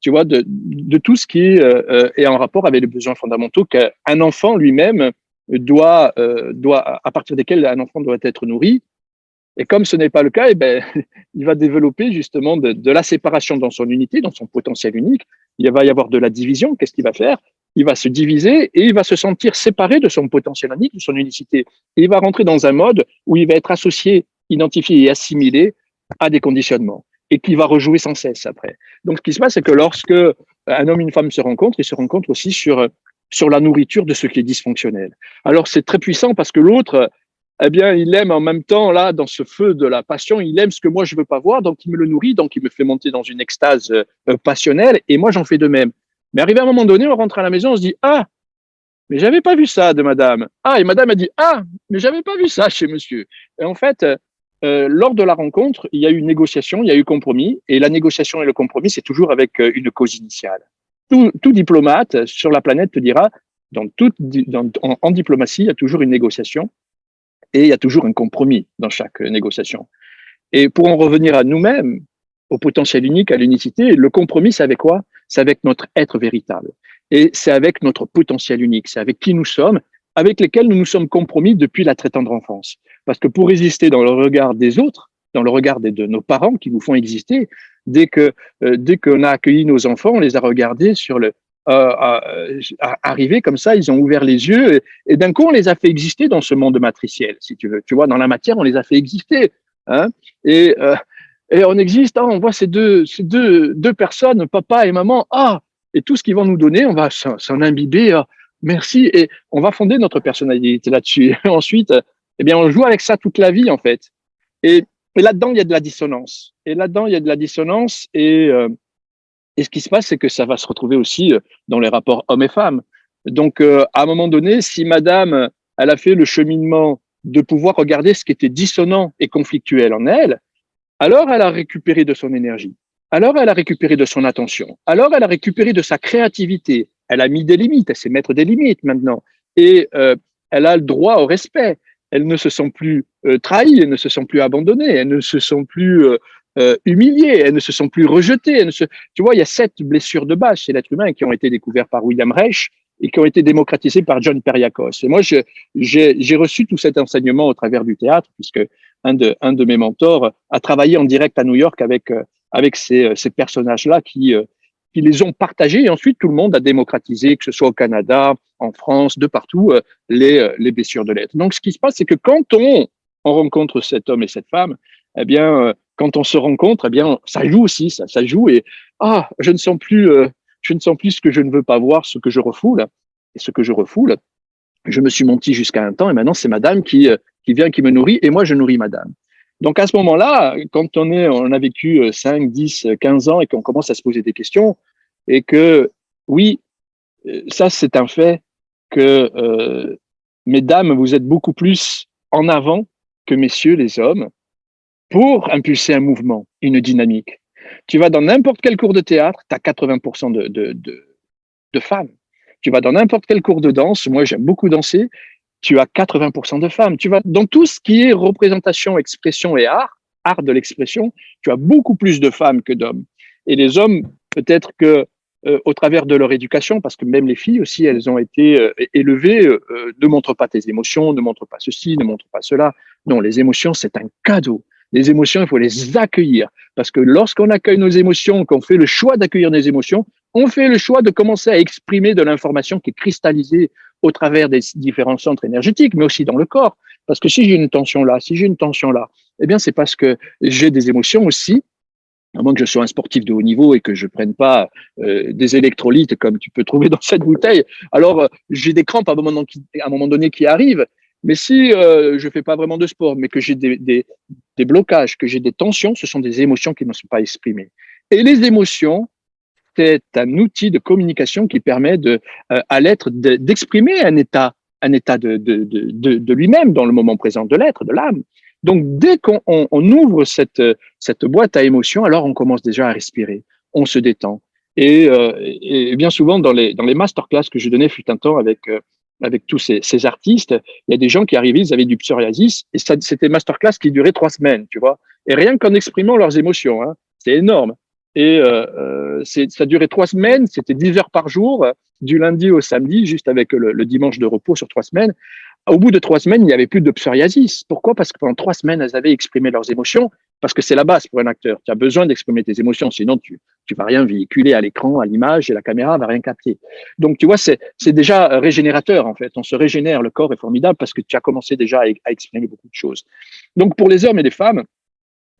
tu vois, de tout ce qui est en rapport avec les besoins fondamentaux qu'un enfant lui-même à partir desquels un enfant doit être nourri. Et comme ce n'est pas le cas, eh ben, il va développer justement de la séparation dans son unité, dans son potentiel unique. Il va y avoir de la division. Qu'est-ce qu'il va faire? Il va se diviser et il va se sentir séparé de son potentiel unique, de son unicité. Et il va rentrer dans un mode où il va être associé, identifié et assimilé à des conditionnements et qui va rejouer sans cesse après. Donc, ce qui se passe, c'est que lorsque un homme et une femme se rencontrent, ils se rencontrent aussi sur la nourriture de ce qui est dysfonctionnel. Alors, c'est très puissant parce que l'autre, eh bien, il aime en même temps, là, dans ce feu de la passion, il aime ce que moi, je veux pas voir, donc il me le nourrit, donc il me fait monter dans une extase passionnelle, et moi, j'en fais de même. Mais arrivé à un moment donné, on rentre à la maison, on se dit, ah, mais j'avais pas vu ça de madame. Ah, et madame a dit, ah, mais j'avais pas vu ça chez monsieur. Et en fait, lors de la rencontre, il y a eu négociation, il y a eu compromis, et la négociation et le compromis, c'est toujours avec une cause initiale. Tout diplomate sur la planète te dira, en diplomatie, il y a toujours une négociation, et il y a toujours un compromis dans chaque négociation. Et pour en revenir à nous-mêmes, au potentiel unique, à l'unicité, le compromis, c'est avec quoi? C'est avec notre être véritable. Et c'est avec notre potentiel unique, c'est avec qui nous sommes, avec lesquels nous nous sommes compromis depuis la très tendre enfance. Parce que pour exister dans le regard des autres, dans le regard de nos parents qui nous font exister, dès qu'on a accueilli nos enfants, on les a regardés sur arriver comme ça, ils ont ouvert les yeux et d'un coup, on les a fait exister dans ce monde matriciel, si tu veux. Tu vois, dans la matière, on les a fait exister. Hein, et, et on existe, on voit ces deux personnes, papa et maman, et tout ce qu'ils vont nous donner, on va s'en imbiber, merci, et on va fonder notre personnalité là-dessus. Et ensuite, eh bien, on joue avec ça toute la vie, en fait. Et là-dedans, il y a de la dissonance. Et ce qui se passe, c'est que ça va se retrouver aussi dans les rapports hommes et femmes. Donc, à un moment donné, si madame, elle a fait le cheminement de pouvoir regarder ce qui était dissonant et conflictuel en elle, alors elle a récupéré de son énergie. Alors elle a récupéré de son attention. Alors elle a récupéré de sa créativité. Elle a mis des limites. Elle sait mettre des limites maintenant. Et elle a le droit au respect. Elle ne se sent plus trahie. Elle ne se sent plus abandonnée. Elle ne se sent plus humiliée. Elle ne se sent plus rejetée. Tu vois, il y a 7 blessures de base chez l'être humain qui ont été découvertes par William Reich et qui ont été démocratisées par John Periakos. Et moi, j'ai reçu tout cet enseignement au travers du théâtre, puisque un de mes mentors a travaillé en direct à New York avec ces personnages-là qui les ont partagés et ensuite tout le monde a démocratisé, que ce soit au Canada, en France, de partout, les blessures de l'être. Donc, ce qui se passe, c'est que quand on on rencontre cet homme et cette femme, eh bien, quand on se rencontre, eh bien, ça joue aussi, ça joue et je ne sens plus ce que je ne veux pas voir, ce que je refoule. Et ce que je refoule, je me suis menti jusqu'à un temps et maintenant c'est madame qui vient, qui me nourrit et moi je nourris madame. Donc à ce moment-là, quand on a vécu 5, 10, 15 ans et qu'on commence à se poser des questions et que oui, ça c'est un fait que mesdames, vous êtes beaucoup plus en avant que messieurs les hommes pour impulser un mouvement, une dynamique. Tu vas dans n'importe quel cours de théâtre, tu as 80% de femmes. Tu vas dans n'importe quel cours de danse, moi j'aime beaucoup danser, tu as 80% de femmes. Tu vas dans tout ce qui est représentation, expression et art de l'expression, tu as beaucoup plus de femmes que d'hommes. Et les hommes, peut-être que au travers de leur éducation, parce que même les filles aussi, elles ont été élevées, ne montre pas tes émotions, ne montre pas ceci, ne montre pas cela. Non, les émotions, c'est un cadeau. Les émotions, il faut les accueillir. Parce que lorsqu'on accueille nos émotions, qu'on fait le choix d'accueillir nos émotions, on fait le choix de commencer à exprimer de l'information qui est cristallisée au travers des différents centres énergétiques, mais aussi dans le corps. Parce que si j'ai une tension là, si j'ai une tension là, eh bien, c'est parce que j'ai des émotions aussi, à moins que je sois un sportif de haut niveau et que je prenne pas des électrolytes comme tu peux trouver dans cette bouteille. Alors, j'ai des crampes à un moment donné qui arrivent. Mais si je fais pas vraiment de sport, mais que j'ai des blocages, que j'ai des tensions, ce sont des émotions qui ne sont pas exprimées. Et les émotions, c'est un outil de communication qui permet à l'être d'exprimer un état de lui-même dans le moment présent de l'être, de l'âme. Donc, dès qu'on ouvre cette boîte à émotions, alors on commence déjà à respirer, on se détend. Et bien souvent, dans les masterclass que je donnais fut un temps avec tous ces artistes, il y a des gens qui arrivaient, ils avaient du psoriasis, et c'était masterclass qui durait 3 semaines, tu vois. Et rien qu'en exprimant leurs émotions, hein, c'est énorme. Et ça durait 3 semaines, c'était 10 heures par jour, du lundi au samedi, juste avec le dimanche de repos sur 3 semaines. Au bout de 3 semaines, il n'y avait plus de psoriasis. Pourquoi? Parce que pendant 3 semaines, elles avaient exprimé leurs émotions, parce que c'est la base pour un acteur. Tu as besoin d'exprimer tes émotions, sinon tu vas rien véhiculer à l'écran, à l'image, et la caméra va rien capter. Donc, tu vois, c'est déjà régénérateur, en fait. On se régénère, le corps est formidable parce que tu as commencé déjà à exprimer beaucoup de choses. Donc, pour les hommes et les femmes,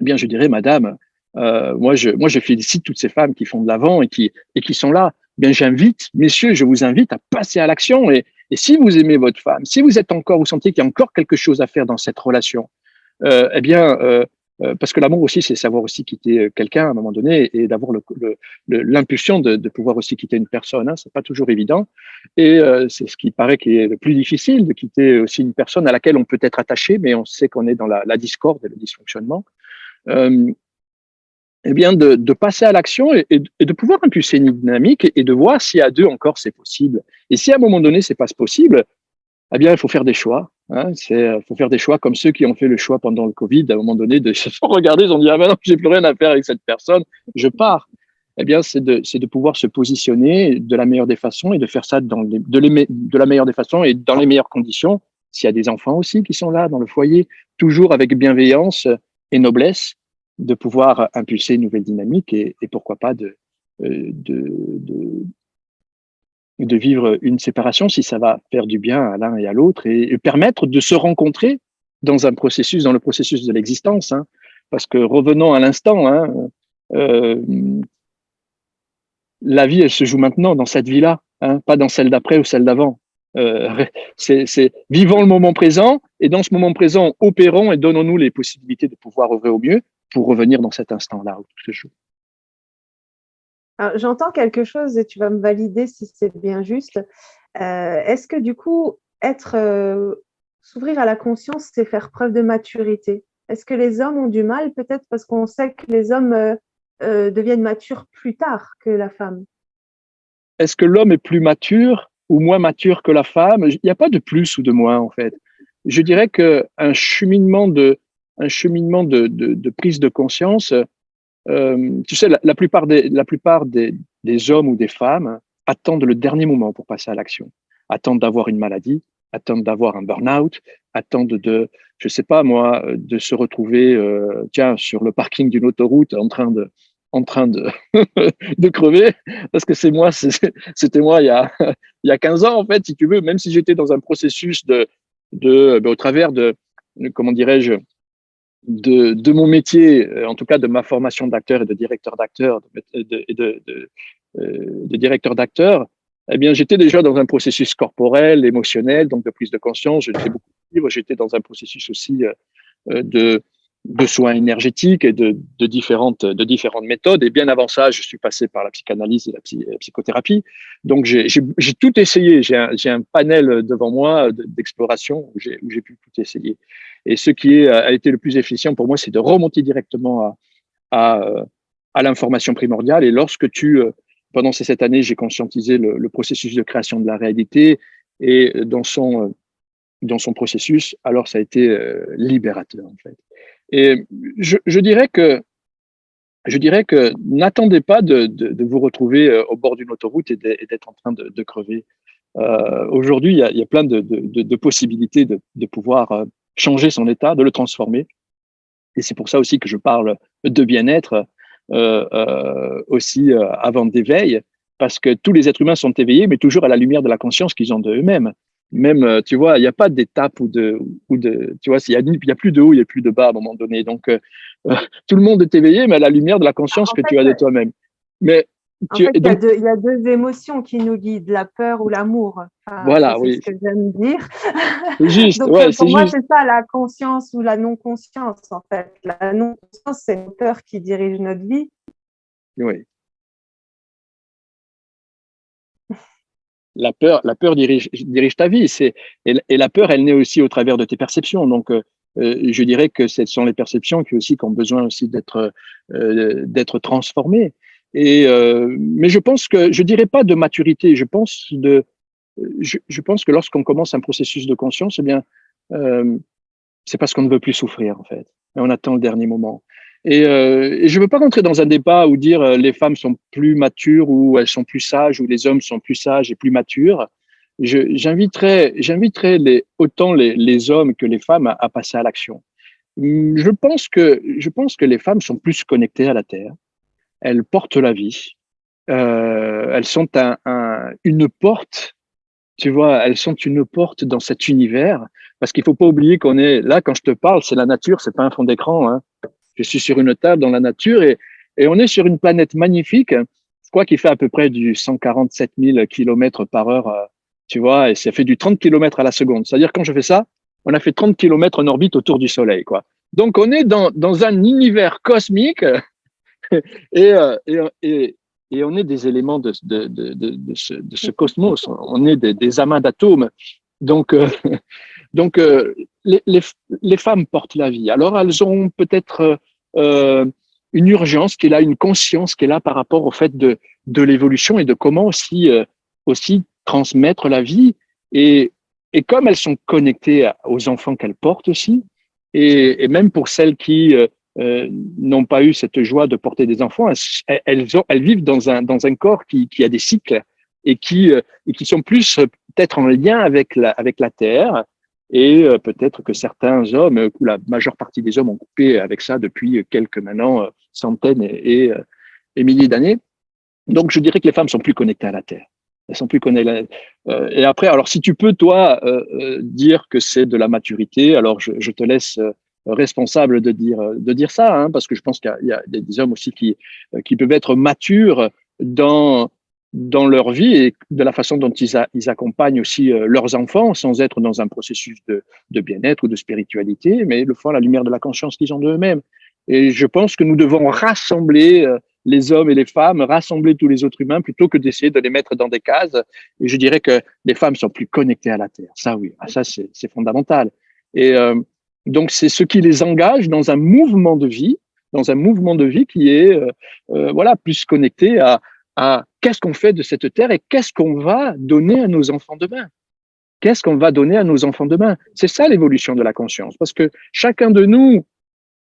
eh bien, je dirais, madame, moi, je félicite toutes ces femmes qui font de l'avant et qui sont là. Eh bien, j'invite, messieurs, je vous invite à passer à l'action. Et si vous aimez votre femme, si vous êtes encore, vous sentez qu'il y a encore quelque chose à faire dans cette relation, eh bien, parce que l'amour aussi, c'est savoir aussi quitter quelqu'un à un moment donné et d'avoir l'impulsion de pouvoir aussi quitter une personne. Hein, c'est pas toujours évident. Et c'est ce qui paraît qui est le plus difficile, de quitter aussi une personne à laquelle on peut être attaché, mais on sait qu'on est dans la discorde et le dysfonctionnement. Eh bien, de passer à l'action et de pouvoir impulser une dynamique et de voir si à deux encore c'est possible. Et si à un moment donné c'est pas possible, eh bien, il faut faire des choix. Hein, faut faire des choix comme ceux qui ont fait le choix pendant le Covid, à un moment donné, de se regarder, ils ont dit ah ben non, j'ai plus rien à faire avec cette personne, je pars. Eh bien, c'est de pouvoir se positionner de la meilleure des façons et de faire ça de la meilleure des façons et dans les meilleures conditions. S'il y a des enfants aussi qui sont là dans le foyer, toujours avec bienveillance et noblesse, de pouvoir impulser une nouvelle dynamique et pourquoi pas de vivre une séparation si ça va faire du bien à l'un et à l'autre et permettre de se rencontrer dans le processus de l'existence. Hein, parce que revenons à l'instant, hein, la vie, elle se joue maintenant dans cette vie-là, hein, pas dans celle d'après ou celle d'avant. C'est vivons le moment présent et dans ce moment présent, opérons et donnons-nous les possibilités de pouvoir œuvrer au mieux pour revenir dans cet instant-là où tout se joue. Alors, j'entends quelque chose et tu vas me valider si c'est bien juste. Est-ce que du coup, s'ouvrir à la conscience, c'est faire preuve de maturité? Est-ce que les hommes ont du mal, peut-être parce qu'on sait que les hommes deviennent matures plus tard que la femme? Est-ce que l'homme est plus mature ou moins mature que la femme? Il n'y a pas de plus ou de moins, en fait. Je dirais qu'un cheminement de prise de conscience, tu sais, la plupart des hommes ou des femmes attendent le dernier moment pour passer à l'action. Attendent d'avoir une maladie, attendent d'avoir un burn-out, attendent je sais pas moi, de se retrouver, sur le parking d'une autoroute en train de, de crever, parce que c'était moi il y a 15 ans, en fait, si tu veux, même si j'étais dans un processus au travers comment dirais-je, de mon métier, en tout cas de ma formation d'acteur et de directeur d'acteur, de directeur d'acteur, eh bien, j'étais déjà dans un processus corporel, émotionnel, donc de prise de conscience. Je lisais beaucoup de livres. J'étais dans un processus aussi de, de soins énergétiques et de différentes méthodes. Et bien avant ça, je suis passé par la psychanalyse et la psychothérapie. Donc, j'ai tout essayé. J'ai un panel devant moi d'exploration où j'ai pu tout essayer. Et ce qui a été le plus efficient pour moi, c'est de remonter directement à, à l'information primordiale. Et lorsque pendant ces 7 années, j'ai conscientisé le processus de création de la réalité et dans son processus, alors ça a été libérateur en fait. Et je dirais que n'attendez pas de vous retrouver au bord d'une autoroute et d'être en train de crever. Aujourd'hui, il y a plein de possibilités de pouvoir changer son état, de le transformer. Et c'est pour ça aussi que je parle de bien-être aussi avant d'éveil, parce que tous les êtres humains sont éveillés, mais toujours à la lumière de la conscience qu'ils ont d'eux-mêmes. Même, tu vois, il n'y a pas d'étape tu vois, il y a plus de haut, il y a plus de bas à un moment donné. Donc, tout le monde est éveillé, mais à la lumière de la conscience En que tu as de fait, toi-même. Mais En fait, donc, il y a deux émotions qui nous guident, la peur ou l'amour. Enfin, voilà, c'est oui, ce que j'aime dire. c'est juste, Donc, ouais, c'est pour moi, juste, c'est ça, la conscience ou la non-conscience, en fait. La non-conscience, c'est une peur qui dirige notre vie. oui. La peur dirige ta vie. Et la peur, elle naît aussi au travers de tes perceptions. Donc, je dirais que ce sont les perceptions qui ont besoin aussi d'être transformées. Mais je dirais pas de maturité. Je pense que lorsqu'on commence un processus de conscience, eh bien, euh, c'est parce qu'on ne veut plus souffrir, en fait. Et on attend le dernier moment. Et je ne veux pas rentrer dans un débat où dire les femmes sont plus matures ou elles sont plus sages ou les hommes sont plus sages et plus matures. J'inviterais autant les hommes que les femmes à passer à l'action. Je pense que les femmes sont plus connectées à la terre. Elles portent la vie. Elles sont une porte, tu vois, elles sont une porte dans cet univers, parce qu'il faut pas oublier qu'on est là, quand je te parle, c'est la nature, c'est pas un fond d'écran, hein. Je suis sur une table dans la nature et on est sur une planète magnifique, je crois qu'il fait à peu près du 147 000 kilomètres par heure, tu vois, et ça fait du 30 kilomètres à la seconde. C'est-à-dire, quand je fais ça, on a fait 30 kilomètres en orbite autour du Soleil, quoi. Donc, on est dans un univers cosmique et, euh, et, et, et on est des éléments de ce cosmos. On est des amas d'atomes. Donc, donc les femmes portent la vie. Alors, elles ont peut-être une urgence qui est là, une conscience qui est là par rapport au fait de l'évolution et de comment aussi transmettre la vie. Et, et comme elles sont connectées aux enfants qu'elles portent aussi, et même pour celles qui n'ont pas eu cette joie de porter des enfants, elles vivent dans un corps qui a des cycles et qui sont plus peut-être en lien avec la terre. Et peut-être que certains hommes, ou la majeure partie des hommes ont coupé avec ça depuis quelques maintenant centaines et milliers d'années. Donc je dirais que les femmes sont plus connectées à la terre. Elles sont plus connectées. Et après, alors si tu peux toi dire que c'est de la maturité, alors je te laisse responsable de dire ça, hein, parce que je pense qu'il y a des hommes aussi qui peuvent être matures dans dans leur vie et de la façon dont ils accompagnent aussi leurs enfants sans être dans un processus de bien-être ou de spiritualité, mais le font à la lumière de la conscience qu'ils ont d'eux-mêmes. Et je pense que nous devons rassembler les hommes et les femmes, rassembler tous les autres humains plutôt que d'essayer de les mettre dans des cases. Et je dirais que les femmes sont plus connectées à la Terre. Ça, oui, ça, c'est fondamental. Et donc, c'est ce qui les engage dans un mouvement de vie qui est voilà, plus connecté à qu'est-ce qu'on fait de cette terre et qu'est-ce qu'on va donner à nos enfants demain. Qu'est-ce qu'on va donner à nos enfants demain? C'est ça l'évolution de la conscience, parce que chacun de nous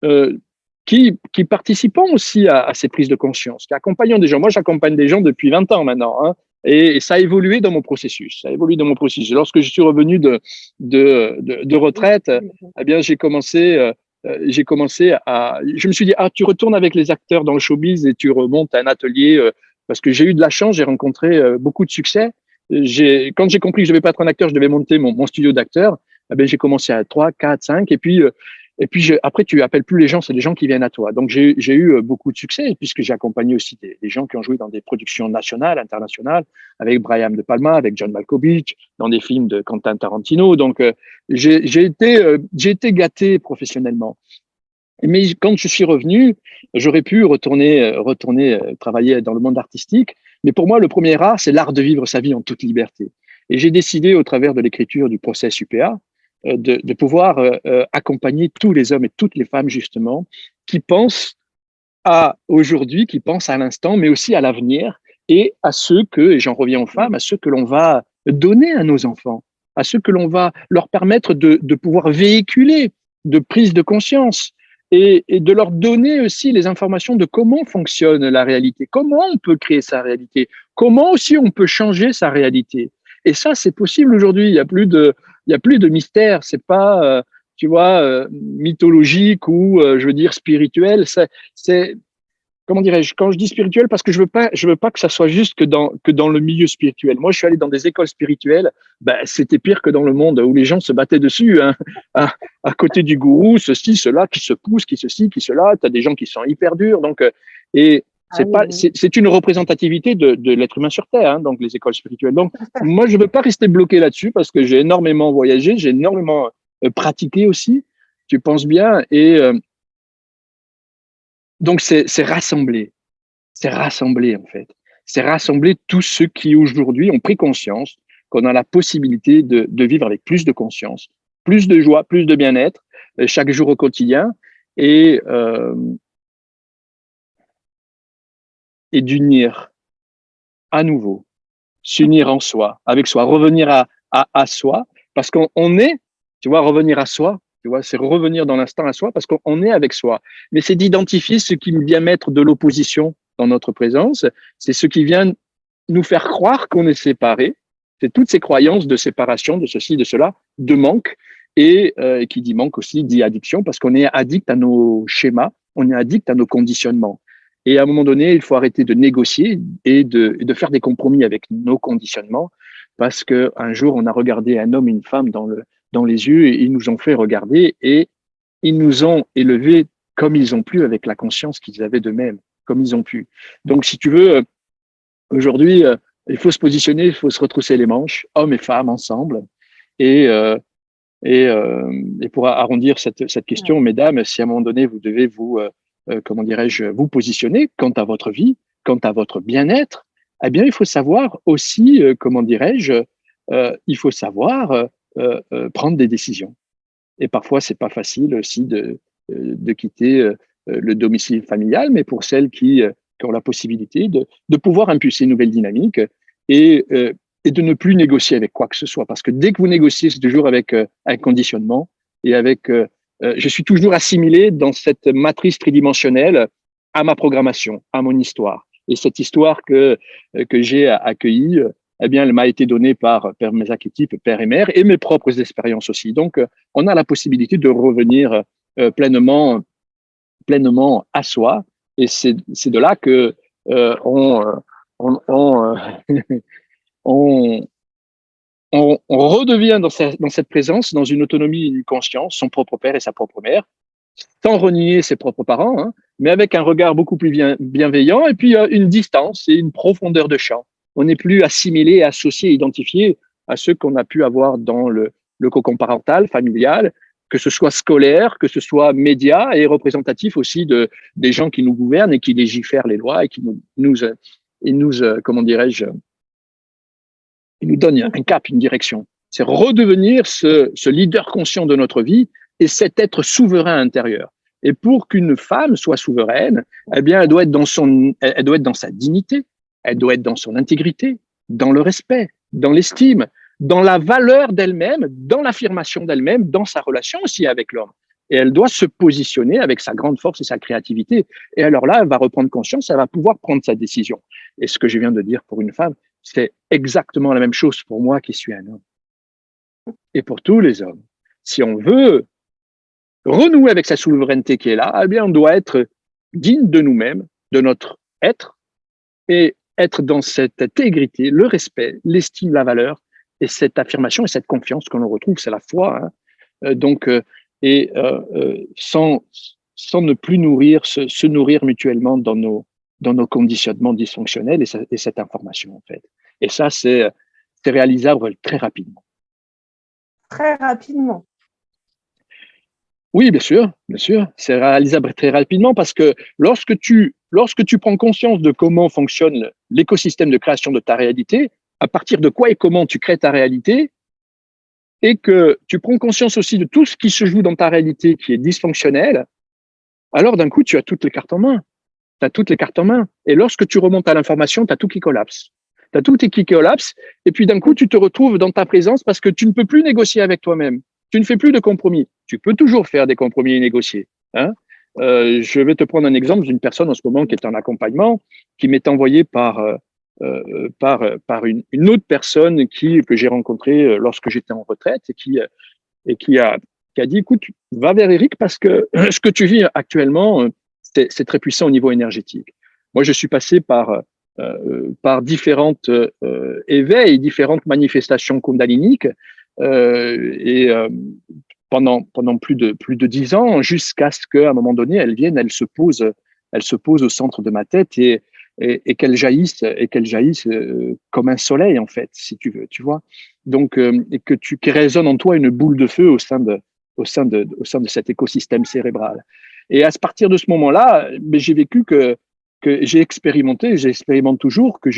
euh, qui participons aussi à ces prises de conscience, qui accompagnons des gens. Moi, j'accompagne des gens depuis 20 ans maintenant, hein, et ça a évolué dans mon processus. Ça a évolué dans mon processus. Lorsque je suis revenu de retraite, eh bien, j'ai commencé je me suis dit, ah, tu retournes avec les acteurs dans le showbiz et tu remontes à un atelier, parce que j'ai eu de la chance, j'ai rencontré beaucoup de succès. Quand j'ai compris que je devais pas être un acteur, je devais monter mon studio d'acteur. eh ben, j'ai commencé à 3, 4, 5, et puis après, tu appelles plus les gens, c'est les gens qui viennent à toi. Donc, j'ai eu beaucoup de succès, puisque j'ai accompagné aussi des gens qui ont joué dans des productions nationales, internationales, avec Brian De Palma, avec John Malkovich, dans des films de Quentin Tarantino. Donc, j'ai été gâté professionnellement. Mais quand je suis revenu, j'aurais pu retourner travailler dans le monde artistique. Mais pour moi, le premier art, c'est l'art de vivre sa vie en toute liberté. Et j'ai décidé, au travers de l'écriture du process UPA, de pouvoir accompagner tous les hommes et toutes les femmes, justement, qui pensent à aujourd'hui, qui pensent à l'instant, mais aussi à l'avenir, et à ceux que, et j'en reviens aux femmes, à ceux que l'on va donner à nos enfants, à ceux que l'on va leur permettre de pouvoir véhiculer de prise de conscience et de leur donner aussi les informations de comment fonctionne la réalité, comment on peut créer sa réalité, comment aussi on peut changer sa réalité. Et ça, c'est possible aujourd'hui. Il y a plus de mystère. C'est pas, tu vois, mythologique ou, je veux dire, spirituel. C'est, comment dirais-je, quand je dis spirituel, parce que je veux pas que ça soit juste que dans le milieu spirituel. Moi, je suis allé dans des écoles spirituelles, ben, c'était pire que dans le monde où les gens se battaient dessus, hein, à côté du gourou, ceci, cela, qui se pousse, qui ceci, qui cela. T'as des gens qui sont hyper durs, donc, et Ah oui, oui. c'est une représentativité de l'être humain sur Terre, hein, donc les écoles spirituelles. Donc, moi, je veux pas rester bloqué là-dessus parce que j'ai énormément voyagé, j'ai énormément pratiqué aussi. Tu penses bien, et donc c'est rassembler en fait, c'est rassembler tous ceux qui aujourd'hui ont pris conscience qu'on a la possibilité de vivre avec plus de conscience, plus de joie, plus de bien-être chaque jour au quotidien, et et d'unir à nouveau, s'unir en soi, avec soi, revenir à soi, parce qu'on est, tu vois, revenir à soi, tu vois, c'est revenir dans l'instant à soi, parce qu'on est avec soi. Mais c'est d'identifier ce qui vient mettre de l'opposition dans notre présence, c'est ce qui vient nous faire croire qu'on est séparé, c'est toutes ces croyances de séparation, de ceci, de cela, de manque, et qui dit manque aussi dit addiction, parce qu'on est addict à nos schémas, on est addict à nos conditionnements. Et à un moment donné, il faut arrêter de négocier et de faire des compromis avec nos conditionnements, parce qu'un jour, on a regardé un homme et une femme dans les yeux, et ils nous ont fait regarder, et ils nous ont élevés comme ils ont pu, avec la conscience qu'ils avaient d'eux-mêmes, comme ils ont pu. Donc, si tu veux, aujourd'hui, il faut se positionner, il faut se retrousser les manches, hommes et femmes ensemble, et et pour arrondir cette question, Ouais. mesdames, si à un moment donné vous devez comment dirais-je, vous positionner quant à votre vie, quant à votre bien-être, eh bien il faut savoir aussi, comment dirais-je, il faut savoir prendre des décisions. Et parfois c'est pas facile aussi de quitter le domicile familial, mais pour celles qui ont la possibilité de pouvoir impulser une nouvelle dynamique, et, euh, et de ne plus négocier avec quoi que ce soit. Parce que dès que vous négociez, c'est toujours avec un conditionnement, et avec, je suis toujours assimilé dans cette matrice tridimensionnelle à ma programmation, à mon histoire. Et cette histoire que j'ai accueillie, eh bien, elle m'a été donnée par Père mes archétypes, Père et Mère, et mes propres expériences aussi. Donc, on a la possibilité de revenir pleinement à soi. Et c'est de là que on, on, on, on redevient dans cette présence, dans une autonomie, une conscience, son propre père et sa propre mère, sans renier ses propres parents, hein, mais avec un regard beaucoup plus bienveillant, et puis une distance et une profondeur de champ. On n'est plus assimilé, associé, identifié à ceux qu'on a pu avoir dans le cocon parental, familial, que ce soit scolaire, que ce soit média, et représentatif aussi des gens qui nous gouvernent et qui légifèrent les lois, et qui comment dirais-je, ils nous donnent un cap, une direction. C'est redevenir ce leader conscient de notre vie, et cet être souverain intérieur. Et pour qu'une femme soit souveraine, eh bien, elle doit être dans sa dignité, elle doit être dans son intégrité, dans le respect, dans l'estime, dans la valeur d'elle-même, dans l'affirmation d'elle-même, dans sa relation aussi avec l'homme. Et elle doit se positionner avec sa grande force et sa créativité. Et alors là, elle va reprendre conscience, elle va pouvoir prendre sa décision. Et ce que je viens de dire pour une femme, c'est exactement la même chose pour moi qui suis un homme. Et pour tous les hommes. Si on veut renouer avec sa souveraineté qui est là, eh bien, on doit être digne de nous-mêmes, de notre être, et être dans cette intégrité, le respect, l'estime, la valeur, et cette affirmation et cette confiance que l'on retrouve, c'est la foi, hein. Donc, sans ne plus se nourrir mutuellement dans nos conditionnements dysfonctionnels et cette information, en fait. Et ça, c'est réalisable très rapidement. Très rapidement. Oui, bien sûr, c'est réalisable très rapidement parce que lorsque tu prends conscience de comment fonctionne l'écosystème de création de ta réalité, à partir de quoi et comment tu crées ta réalité, et que tu prends conscience aussi de tout ce qui se joue dans ta réalité qui est dysfonctionnel, alors d'un coup, tu as toutes les cartes en main. Tu as toutes les cartes en main. Et lorsque tu remontes à l'information, tu as tout qui collapse. Tu as tout qui collapse. Et puis d'un coup, tu te retrouves dans ta présence parce que tu ne peux plus négocier avec toi-même. Tu ne fais plus de compromis. Tu peux toujours faire des compromis et négocier. Hein. Je vais te prendre un exemple d'une personne en ce moment qui est en accompagnement, qui m'est envoyée par une autre personne que j'ai rencontrée lorsque j'étais en retraite et qui a dit, écoute, va vers Eric parce que ce que tu vis actuellement, c'est très puissant au niveau énergétique. Moi, je suis passé par différentes éveils, différentes manifestations kundaliniques pendant plus de 10 ans, jusqu'à ce qu'à un moment donné, elle se pose au centre de ma tête et qu'elle jaillisse comme un soleil, en fait, si tu veux, tu vois. Donc, et qui résonne en toi une boule de feu au sein de cet écosystème cérébral. Et à partir de ce moment-là, j'ai vécu que j'expérimente toujours que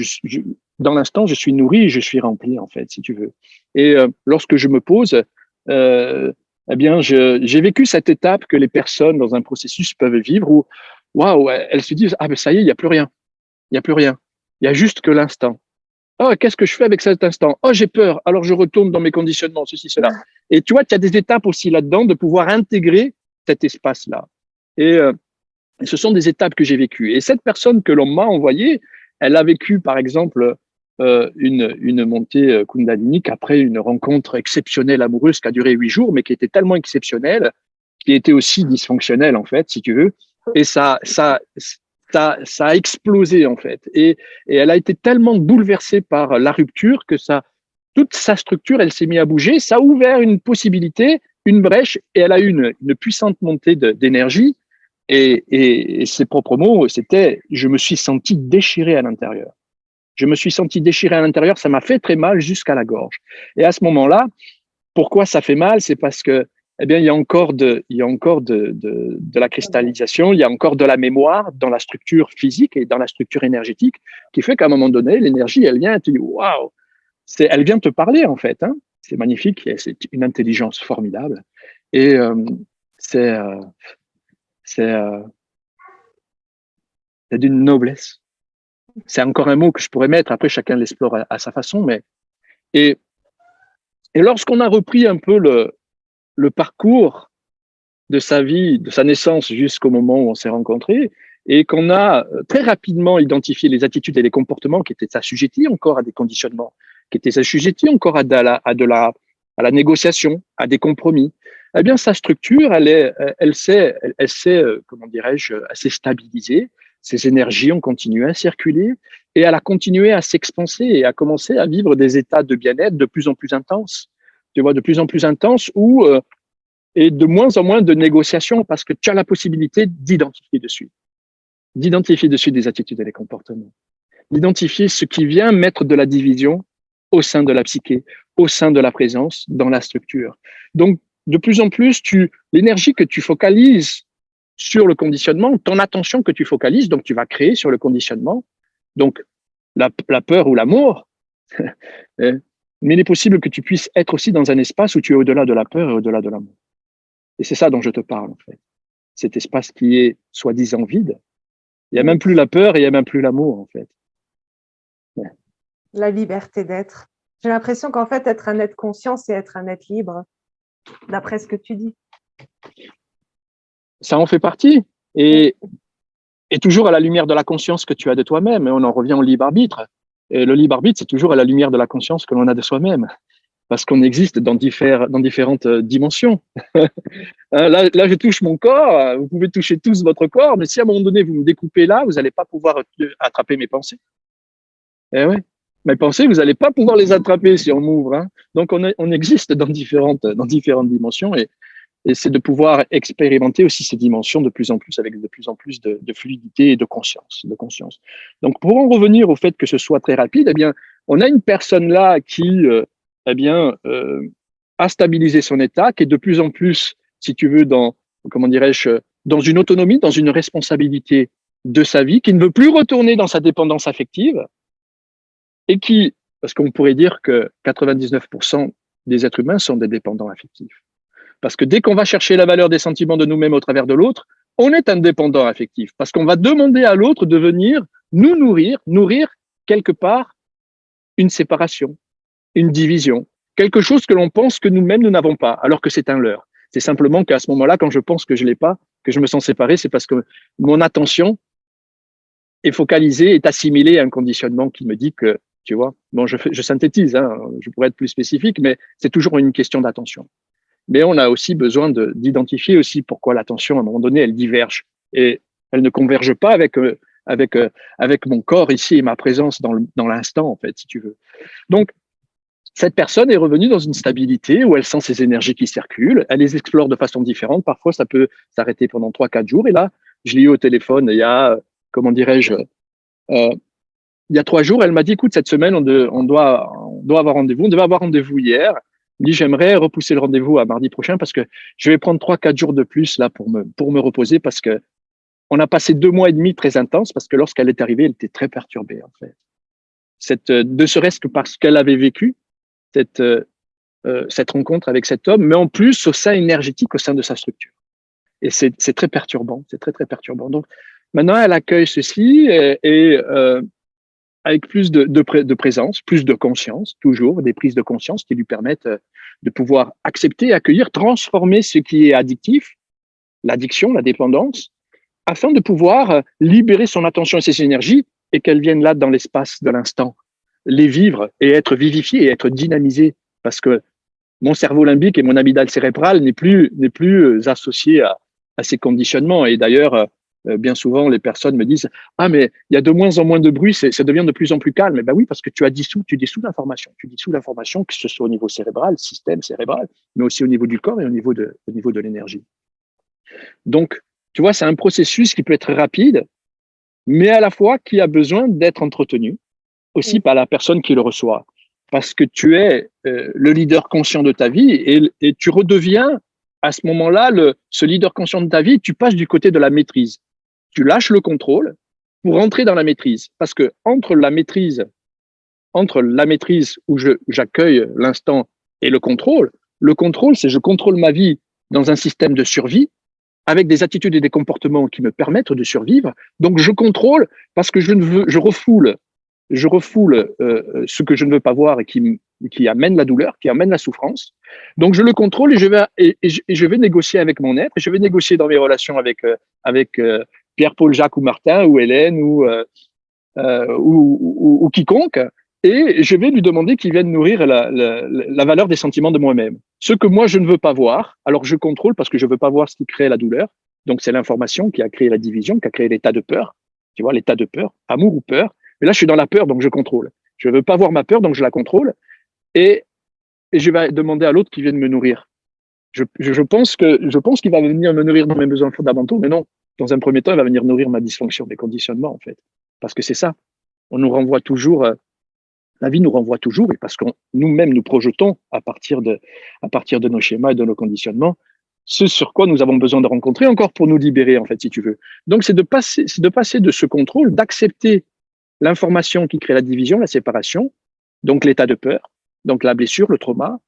dans l'instant, je suis nourri, je suis rempli, en fait, si tu veux. Et lorsque je me pose, eh bien, j'ai vécu cette étape que les personnes dans un processus peuvent vivre où, waouh, elles se disent, ah ben ça y est, il n'y a plus rien, il n'y a plus rien, il y a juste que l'instant. Oh, qu'est-ce que je fais avec cet instant? Oh, j'ai peur, alors je retourne dans mes conditionnements, ceci, cela. Et tu vois, tu as des étapes aussi là-dedans de pouvoir intégrer cet espace-là. Et ce sont des étapes que j'ai vécues. Et cette personne que l'on m'a envoyée, elle a vécu, par exemple, une montée kundalinique après une rencontre exceptionnelle amoureuse qui a duré 8 jours, mais qui était tellement exceptionnelle, qui était aussi dysfonctionnelle, en fait, si tu veux. Et ça a explosé, en fait. Et elle a été tellement bouleversée par la rupture que toute sa structure, elle s'est mise à bouger. Ça a ouvert une possibilité, une brèche, et elle a eu une puissante montée d'énergie. Et ses propres mots, c'était « je me suis senti déchiré à l'intérieur ». Je me suis senti déchiré à l'intérieur, ça m'a fait très mal jusqu'à la gorge. Et à ce moment-là, pourquoi ça fait mal? C'est parce que, eh bien, il y a encore de la cristallisation, il y a encore de la mémoire dans la structure physique et dans la structure énergétique, qui fait qu'à un moment donné, l'énergie, elle vient, et te dit, waouh, elle vient te parler, en fait, hein. C'est magnifique, c'est une intelligence formidable. Et c'est d'une noblesse. C'est encore un mot que je pourrais mettre, après chacun l'explore à sa façon, mais et lorsqu'on a repris un peu le parcours de sa vie, de sa naissance jusqu'au moment où on s'est rencontrés, et qu'on a très rapidement identifié les attitudes et les comportements qui étaient assujettis encore à des conditionnements, qui étaient assujettis encore à la négociation, à des compromis, eh bien, sa structure, elle s'est, comment dirais-je, elle s'est stabilisée, ses énergies ont continué à circuler, et elle a continué à s'expanser et à commencer à vivre des états de bien-être de plus en plus intenses. Tu vois, de plus en plus intenses où et de moins en moins de négociations parce que tu as la possibilité d'identifier dessus des attitudes et des comportements, d'identifier ce qui vient mettre de la division au sein de la psyché, au sein de la présence, dans la structure. Donc, de plus en plus, l'énergie que tu focalises sur le conditionnement, ton attention que tu focalises, donc tu vas créer sur le conditionnement, donc la peur ou l'amour, mais il est possible que tu puisses être aussi dans un espace où tu es au-delà de la peur et au-delà de l'amour. Et c'est ça dont je te parle, en fait. Cet espace qui est soi-disant vide. Il n'y a même plus la peur et il n'y a même plus l'amour, en fait. Ouais. La liberté d'être. J'ai l'impression qu'en fait, être un être conscient, c'est être un être libre, d'après ce que tu dis. Ça en fait partie. Et toujours à la lumière de la conscience que tu as de toi-même. Et on en revient au libre arbitre. Et le libre arbitre, c'est toujours à la lumière de la conscience que l'on a de soi-même. Parce qu'on existe dans différentes dimensions. Là, je touche mon corps, vous pouvez toucher tous votre corps, mais si à un moment donné, vous me découpez là, vous n'allez pas pouvoir attraper mes pensées. Eh ouais. mes pensées, vous n'allez pas pouvoir les attraper si on m'ouvre. Hein. Donc, on existe dans différentes dimensions et c'est de pouvoir expérimenter aussi ces dimensions de plus en plus avec de plus en plus de fluidité et de conscience. Donc, pour en revenir au fait que ce soit très rapide, eh bien, on a une personne là qui, eh bien, a stabilisé son état, qui est de plus en plus, si tu veux, comment dirais-je, dans une autonomie, dans une responsabilité de sa vie, qui ne veut plus retourner dans sa dépendance affective et qui, parce qu'on pourrait dire que 99% des êtres humains sont des dépendants affectifs. Parce que dès qu'on va chercher la valeur des sentiments de nous-mêmes au travers de l'autre, on est un dépendant affectif. Parce qu'on va demander à l'autre de venir nous nourrir quelque part une séparation, une division, quelque chose que l'on pense que nous-mêmes nous n'avons pas, alors que c'est un leurre. C'est simplement qu'à ce moment-là, quand je pense que je l'ai pas, que je me sens séparé, c'est parce que mon attention est focalisée, est assimilée à un conditionnement qui me dit que, tu vois, bon, je synthétise, hein, je pourrais être plus spécifique, mais c'est toujours une question d'attention. Mais on a aussi besoin d'identifier aussi pourquoi l'attention, à un moment donné, elle diverge et elle ne converge pas avec mon corps ici et ma présence dans l'instant, en fait, si tu veux. Donc, cette personne est revenue dans une stabilité où elle sent ses énergies qui circulent, elle les explore de façon différente. Parfois, ça peut s'arrêter pendant 3-4 jours. Et là, je l'ai eu au téléphone il y a, comment dirais-je, il y a 3 jours, elle m'a dit, écoute, cette semaine, on doit avoir rendez-vous. On devait avoir rendez-vous hier. Elle me dit, j'aimerais repousser le rendez-vous à mardi prochain parce que je vais prendre 3-4 jours de plus là pour me reposer parce que on a passé 2 mois et demi très intenses parce que lorsqu'elle est arrivée, elle était très perturbée, en fait. Ne serait-ce que parce qu'elle avait vécu cette rencontre avec cet homme, mais en plus au sein énergétique, au sein de sa structure. Et c'est très perturbant, c'est très, très perturbant. Donc, maintenant, elle accueille ceci et avec plus de présence, plus de conscience, toujours des prises de conscience qui lui permettent de pouvoir accepter, accueillir, transformer ce qui est addictif, l'addiction, la dépendance, afin de pouvoir libérer son attention et ses énergies et qu'elles viennent là dans l'espace de l'instant, les vivre et être vivifiées et être dynamisées parce que mon cerveau limbique et mon amygdale cérébrale n'est plus associé à ces conditionnements. Et d'ailleurs, bien souvent, les personnes me disent ah mais il y a de moins en moins de bruit, ça devient de plus en plus calme. Et ben oui, parce que tu dissous l'information, que ce soit au niveau cérébral, système cérébral, mais aussi au niveau du corps et au niveau de l'énergie. Donc, tu vois, c'est un processus qui peut être rapide, mais à la fois qui a besoin d'être entretenu aussi par la personne qui le reçoit. Parce que tu es le leader conscient de ta vie et tu redeviens à ce moment-là ce leader conscient de ta vie, tu passes du côté de la maîtrise. Tu lâches le contrôle pour entrer dans la maîtrise. Parce que entre la maîtrise où j'accueille l'instant et le contrôle, c'est je contrôle ma vie dans un système de survie avec des attitudes et des comportements qui me permettent de survivre. Donc, je contrôle parce que je refoule ce que je ne veux pas voir et qui amène la douleur, qui amène la souffrance. Donc, je le contrôle et je vais négocier avec mon être, et je vais négocier dans mes relations avec Pierre, Paul, Jacques ou Martin ou Hélène ou quiconque. Et je vais lui demander qu'il vienne nourrir la valeur des sentiments de moi-même. Ce que moi, je ne veux pas voir, alors je contrôle parce que je ne veux pas voir ce qui crée la douleur. Donc, c'est l'information qui a créé la division, qui a créé l'état de peur. Tu vois, l'état de peur, amour ou peur. Mais là, je suis dans la peur, donc je contrôle. Je ne veux pas voir ma peur, donc je la contrôle. Et je vais demander à l'autre qui vienne me nourrir. Je pense qu'il va venir me nourrir dans mes besoins fondamentaux, mais non. Dans un premier temps, il va venir nourrir ma dysfonction, mes conditionnements, en fait. Parce que c'est ça. On nous renvoie toujours... la vie nous renvoie toujours, et parce que nous-mêmes nous projetons à partir de nos schémas et de nos conditionnements, ce sur quoi nous avons besoin de rencontrer encore pour nous libérer, en fait, si tu veux. Donc, c'est de passer de ce contrôle, d'accepter l'information qui crée la division, la séparation, donc l'état de peur, donc la blessure, le trauma,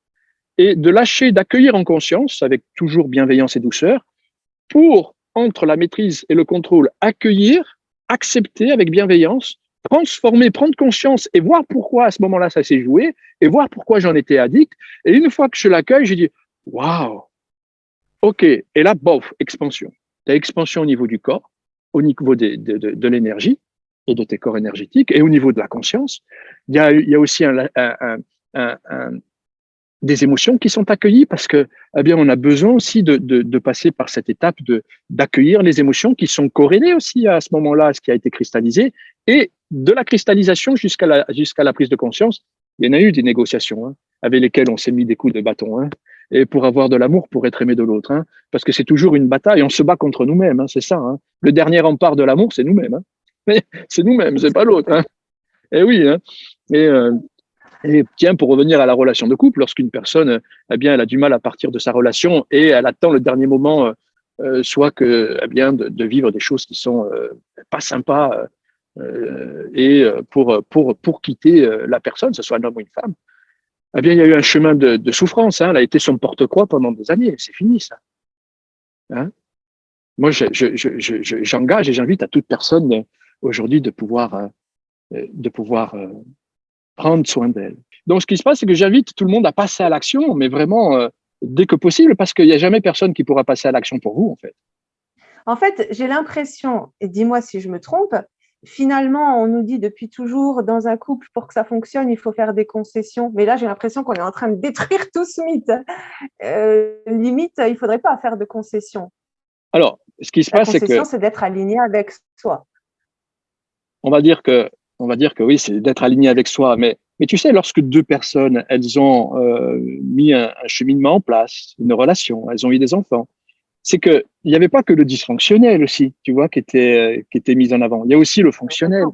et de lâcher, d'accueillir en conscience, avec toujours bienveillance et douceur, pour, entre la maîtrise et le contrôle, accueillir, accepter avec bienveillance, transformer, prendre conscience et voir pourquoi à ce moment-là ça s'est joué et voir pourquoi j'en étais addict. Et une fois que je l'accueille, j'ai dit waouh, ok. Et là, bof, expansion. Tu as expansion au niveau du corps, au niveau de l'énergie et de tes corps énergétiques et au niveau de la conscience. Il y a aussi des émotions qui sont accueillies parce que, eh bien, on a besoin aussi de passer par cette étape d'accueillir les émotions qui sont corrélées aussi à ce moment-là, à ce qui a été cristallisé. Et de la cristallisation jusqu'à la prise de conscience, il y en a eu des négociations, hein, avec lesquelles on s'est mis des coups de bâton, hein, et pour avoir de l'amour, pour être aimé de l'autre, hein, parce que c'est toujours une bataille, on se bat contre nous-mêmes, hein, c'est ça. Hein. Le dernier rempart de l'amour, c'est nous-mêmes. Hein. Mais c'est nous-mêmes, c'est pas l'autre. Hein. Et oui, hein. Et, et tiens, pour revenir à la relation de couple, lorsqu'une personne, eh bien, elle a du mal à partir de sa relation et elle attend le dernier moment, soit que, eh bien, de vivre des choses qui sont pas sympas, pour quitter la personne, que ce soit un homme ou une femme, eh bien, il y a eu un chemin de souffrance. Hein, elle a été son porte-croix pendant des années. C'est fini, ça. Hein. Moi, j'engage et j'invite à toute personne aujourd'hui de pouvoir prendre soin d'elle. Donc, ce qui se passe, c'est que j'invite tout le monde à passer à l'action, mais vraiment dès que possible, parce qu'il n'y a jamais personne qui pourra passer à l'action pour vous, en fait. En fait, j'ai l'impression, et dis-moi si je me trompe, finalement, on nous dit depuis toujours, dans un couple, pour que ça fonctionne, il faut faire des concessions. Mais là, j'ai l'impression qu'on est en train de détruire tout ce mythe. Limite, il ne faudrait pas faire de concessions. Alors, ce qui se passe, c'est que… La concession, c'est d'être aligné avec soi. On va dire que oui, c'est d'être aligné avec soi. Mais tu sais, lorsque deux personnes, elles ont mis un cheminement en place, une relation, elles ont eu des enfants, c'est que il n'y avait pas que le dysfonctionnel aussi, tu vois, qui était mis en avant. Il y a aussi le fonctionnel,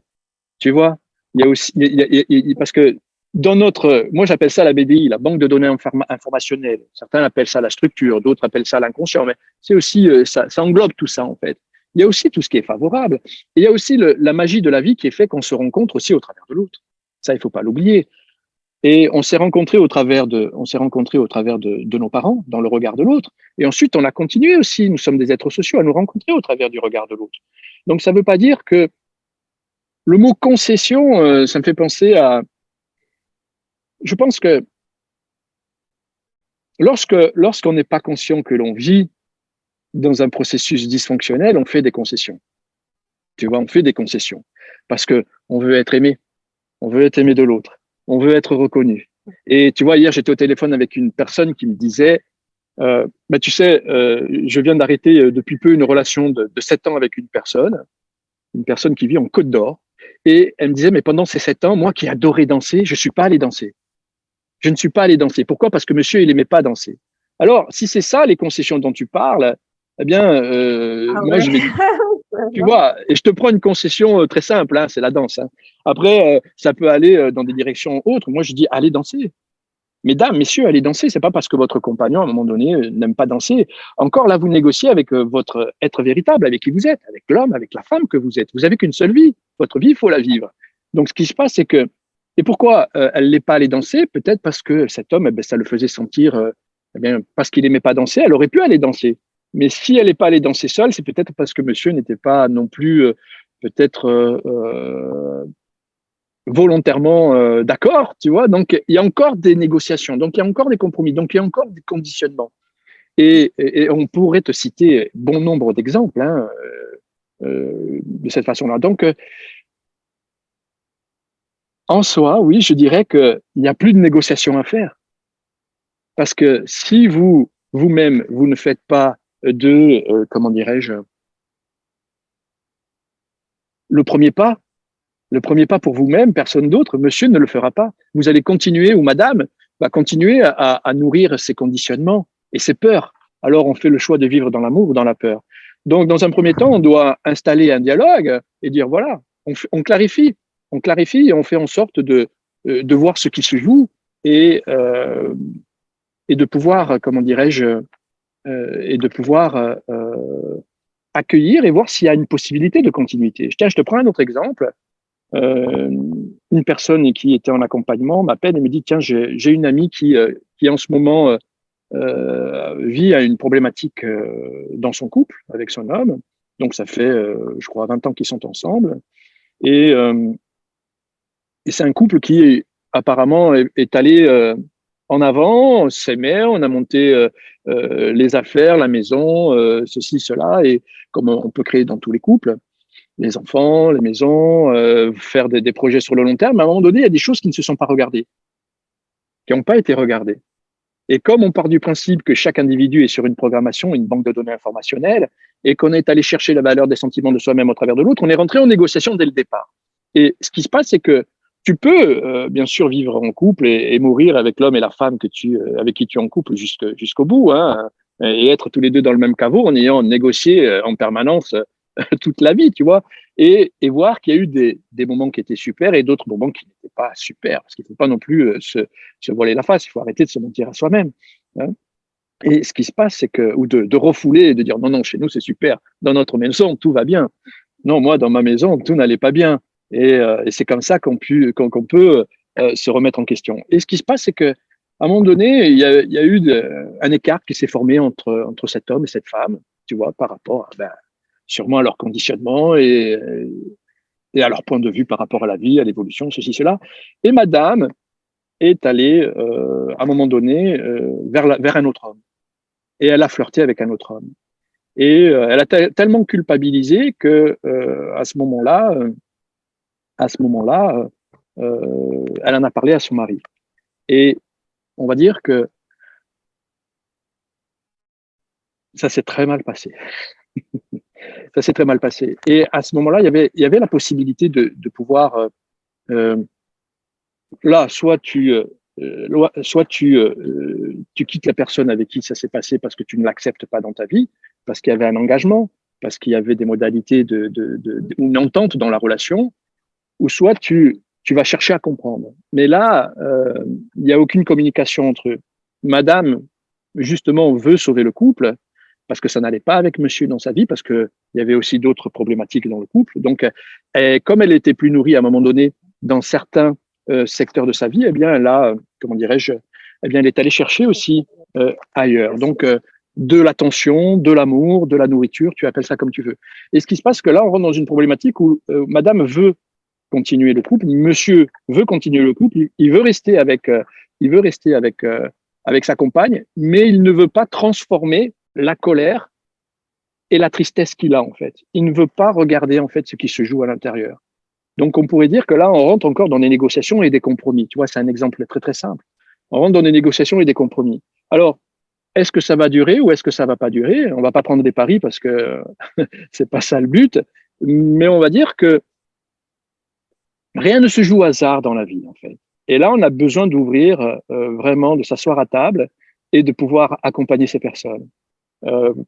tu vois. Il y a aussi, parce que dans notre, moi j'appelle ça la BDI, la banque de données informationnelles. Certains appellent ça la structure, d'autres appellent ça l'inconscient, mais c'est aussi, ça englobe tout ça en fait. Il y a aussi tout ce qui est favorable. Et il y a aussi la magie de la vie qui est fait qu'on se rencontre aussi au travers de l'autre. Ça, il faut pas l'oublier. Et on s'est rencontrés au travers de nos parents, dans le regard de l'autre. Et ensuite, on a continué aussi, nous sommes des êtres sociaux, à nous rencontrer au travers du regard de l'autre. Donc, ça ne veut pas dire que le mot concession, ça me fait penser à… Je pense que lorsqu'on n'est pas conscient que l'on vit dans un processus dysfonctionnel, on fait des concessions. Tu vois, on fait des concessions. Parce que on veut être aimé. On veut être aimé de l'autre. On veut être reconnu. Et tu vois, hier, j'étais au téléphone avec une personne qui me disait, tu sais, je viens d'arrêter depuis peu une relation de 7 ans avec une personne qui vit en Côte d'Or. Et elle me disait, mais pendant ces 7 ans, moi qui adorais danser, je suis pas allé danser. Je ne suis pas allé danser. Pourquoi? Parce que monsieur, il aimait pas danser. Alors, si c'est ça les concessions dont tu parles, eh bien, moi, je vais… Tu vois, et je te prends une concession très simple, hein, c'est la danse. Hein. Après, ça peut aller dans des directions autres. Moi, je dis, allez danser. Mesdames, messieurs, allez danser. C'est pas parce que votre compagnon, à un moment donné, n'aime pas danser. Encore là, vous négociez avec votre être véritable, avec qui vous êtes, avec l'homme, avec la femme que vous êtes. Vous avez qu'une seule vie. Votre vie, il faut la vivre. Donc, ce qui se passe, c'est que… Et pourquoi elle n'est pas allée danser? Peut-être parce que cet homme, ça le faisait sentir, parce qu'il n'aimait pas danser, elle aurait pu aller danser. Mais si elle n'est pas allée danser seule, c'est peut-être parce que monsieur n'était pas non plus peut-être volontairement d'accord, tu vois. Donc, il y a encore des négociations, donc il y a encore des compromis, donc il y a encore des conditionnements. Et on pourrait te citer bon nombre d'exemples hein, de cette façon-là. Donc, en soi, oui, je dirais qu'il n'y a plus de négociation à faire. Parce que si vous-même, vous ne faites pas comment dirais-je, le premier pas pour vous-même, personne d'autre, monsieur ne le fera pas. Vous allez continuer, ou madame va continuer à nourrir ses conditionnements et ses peurs. Alors, on fait le choix de vivre dans l'amour ou dans la peur. Donc, dans un premier temps, on doit installer un dialogue et dire, voilà, on clarifie et on fait en sorte de voir ce qui se joue et de pouvoir, comment dirais-je, et de pouvoir accueillir et voir s'il y a une possibilité de continuité. Tiens, je te prends un autre exemple. Une personne qui était en accompagnement m'appelle et me dit, tiens, j'ai une amie qui en ce moment vit à une problématique dans son couple avec son homme. Donc, ça fait, je crois, 20 ans qu'ils sont ensemble. Et c'est un couple qui, apparemment, est allé en avant, on s'aimait, on a monté les affaires, la maison, ceci, cela, et comme on peut créer dans tous les couples, les enfants, les maisons, faire des projets sur le long terme. Mais à un moment donné, il y a des choses qui ne se sont pas regardées, qui n'ont pas été regardées. Et comme on part du principe que chaque individu est sur une programmation, une banque de données informationnelle, et qu'on est allé chercher la valeur des sentiments de soi-même au travers de l'autre, on est rentré en négociation dès le départ. Et ce qui se passe, c'est que tu peux bien sûr vivre en couple et mourir avec l'homme et la femme avec qui tu es en couple jusqu'au bout, hein, et être tous les deux dans le même caveau en ayant négocié en permanence toute la vie, tu vois, et voir qu'il y a eu des moments qui étaient super et d'autres moments qui n'étaient pas super, parce qu'il ne faut pas non plus se voiler la face, il faut arrêter de se mentir à soi-même. Hein. Et ce qui se passe, c'est que, ou de refouler et de dire non, non, chez nous c'est super, dans notre maison tout va bien. Non, moi dans ma maison tout n'allait pas bien. Et c'est comme ça qu'on peut se remettre en question. Et ce qui se passe, c'est que à un moment donné, il y a eu un écart qui s'est formé entre cet homme et cette femme, tu vois, par rapport sûrement à leur conditionnement et à leur point de vue par rapport à la vie, à l'évolution, ceci, cela. Et madame est allée, à un moment donné, vers un autre homme. Et elle a flirté avec un autre homme. Et elle a tellement culpabilisé que à ce moment-là, elle en a parlé à son mari. Et on va dire que ça s'est très mal passé. Ça s'est très mal passé. Et à ce moment-là, il y avait la possibilité de pouvoir là, tu quittes la personne avec qui ça s'est passé parce que tu ne l'acceptes pas dans ta vie, parce qu'il y avait un engagement, parce qu'il y avait des modalités une entente dans la relation, ou soit tu vas chercher à comprendre. Mais là, il n'y a aucune communication entre eux. Madame, justement, veut sauver le couple parce que ça n'allait pas avec monsieur dans sa vie, parce qu'il y avait aussi d'autres problématiques dans le couple. Donc, comme elle était plus nourrie à un moment donné dans certains secteurs de sa vie, eh bien, là, comment dirais-je, eh bien, elle est allée chercher aussi ailleurs. Donc, de l'attention, de l'amour, de la nourriture, tu appelles ça comme tu veux. Et ce qui se passe, c'est que là, on rentre dans une problématique où madame veut continuer le couple, monsieur veut continuer le couple, il veut rester avec sa compagne, mais il ne veut pas transformer la colère et la tristesse qu'il a en fait. Il ne veut pas regarder en fait ce qui se joue à l'intérieur. Donc on pourrait dire que là on rentre encore dans des négociations et des compromis. Tu vois, c'est un exemple très très simple. On rentre dans des négociations et des compromis. Alors est-ce que ça va durer ou est-ce que ça va pas durer? On va pas prendre des paris parce que c'est pas ça le but, mais on va dire que rien ne se joue au hasard dans la vie, en fait. Et là, on a besoin d'ouvrir vraiment, de s'asseoir à table et de pouvoir accompagner ces personnes.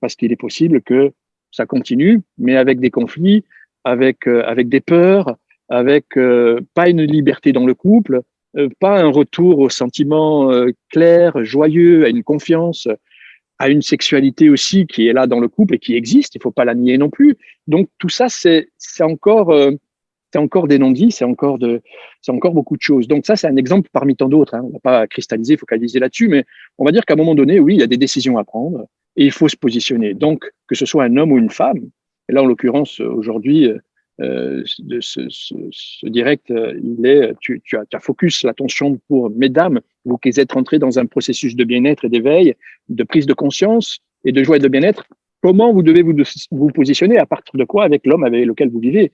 Parce qu'il est possible que ça continue, mais avec des conflits, avec des peurs, avec pas une liberté dans le couple, pas un retour aux sentiments clairs, joyeux, à une confiance, à une sexualité aussi qui est là dans le couple et qui existe. Il faut pas la nier non plus. Donc tout ça, c'est encore des non-dits, c'est encore beaucoup de choses. Donc ça, c'est un exemple parmi tant d'autres. Hein. On ne va pas cristalliser, focaliser là-dessus, mais on va dire qu'à un moment donné, oui, il y a des décisions à prendre et il faut se positionner. Donc, que ce soit un homme ou une femme, et là, en l'occurrence, aujourd'hui, ce direct, tu as focus l'attention pour mesdames, vous qui êtes rentrées dans un processus de bien-être et d'éveil, de prise de conscience et de joie et de bien-être. Comment vous devez vous positionner, à partir de quoi, avec l'homme avec lequel vous vivez?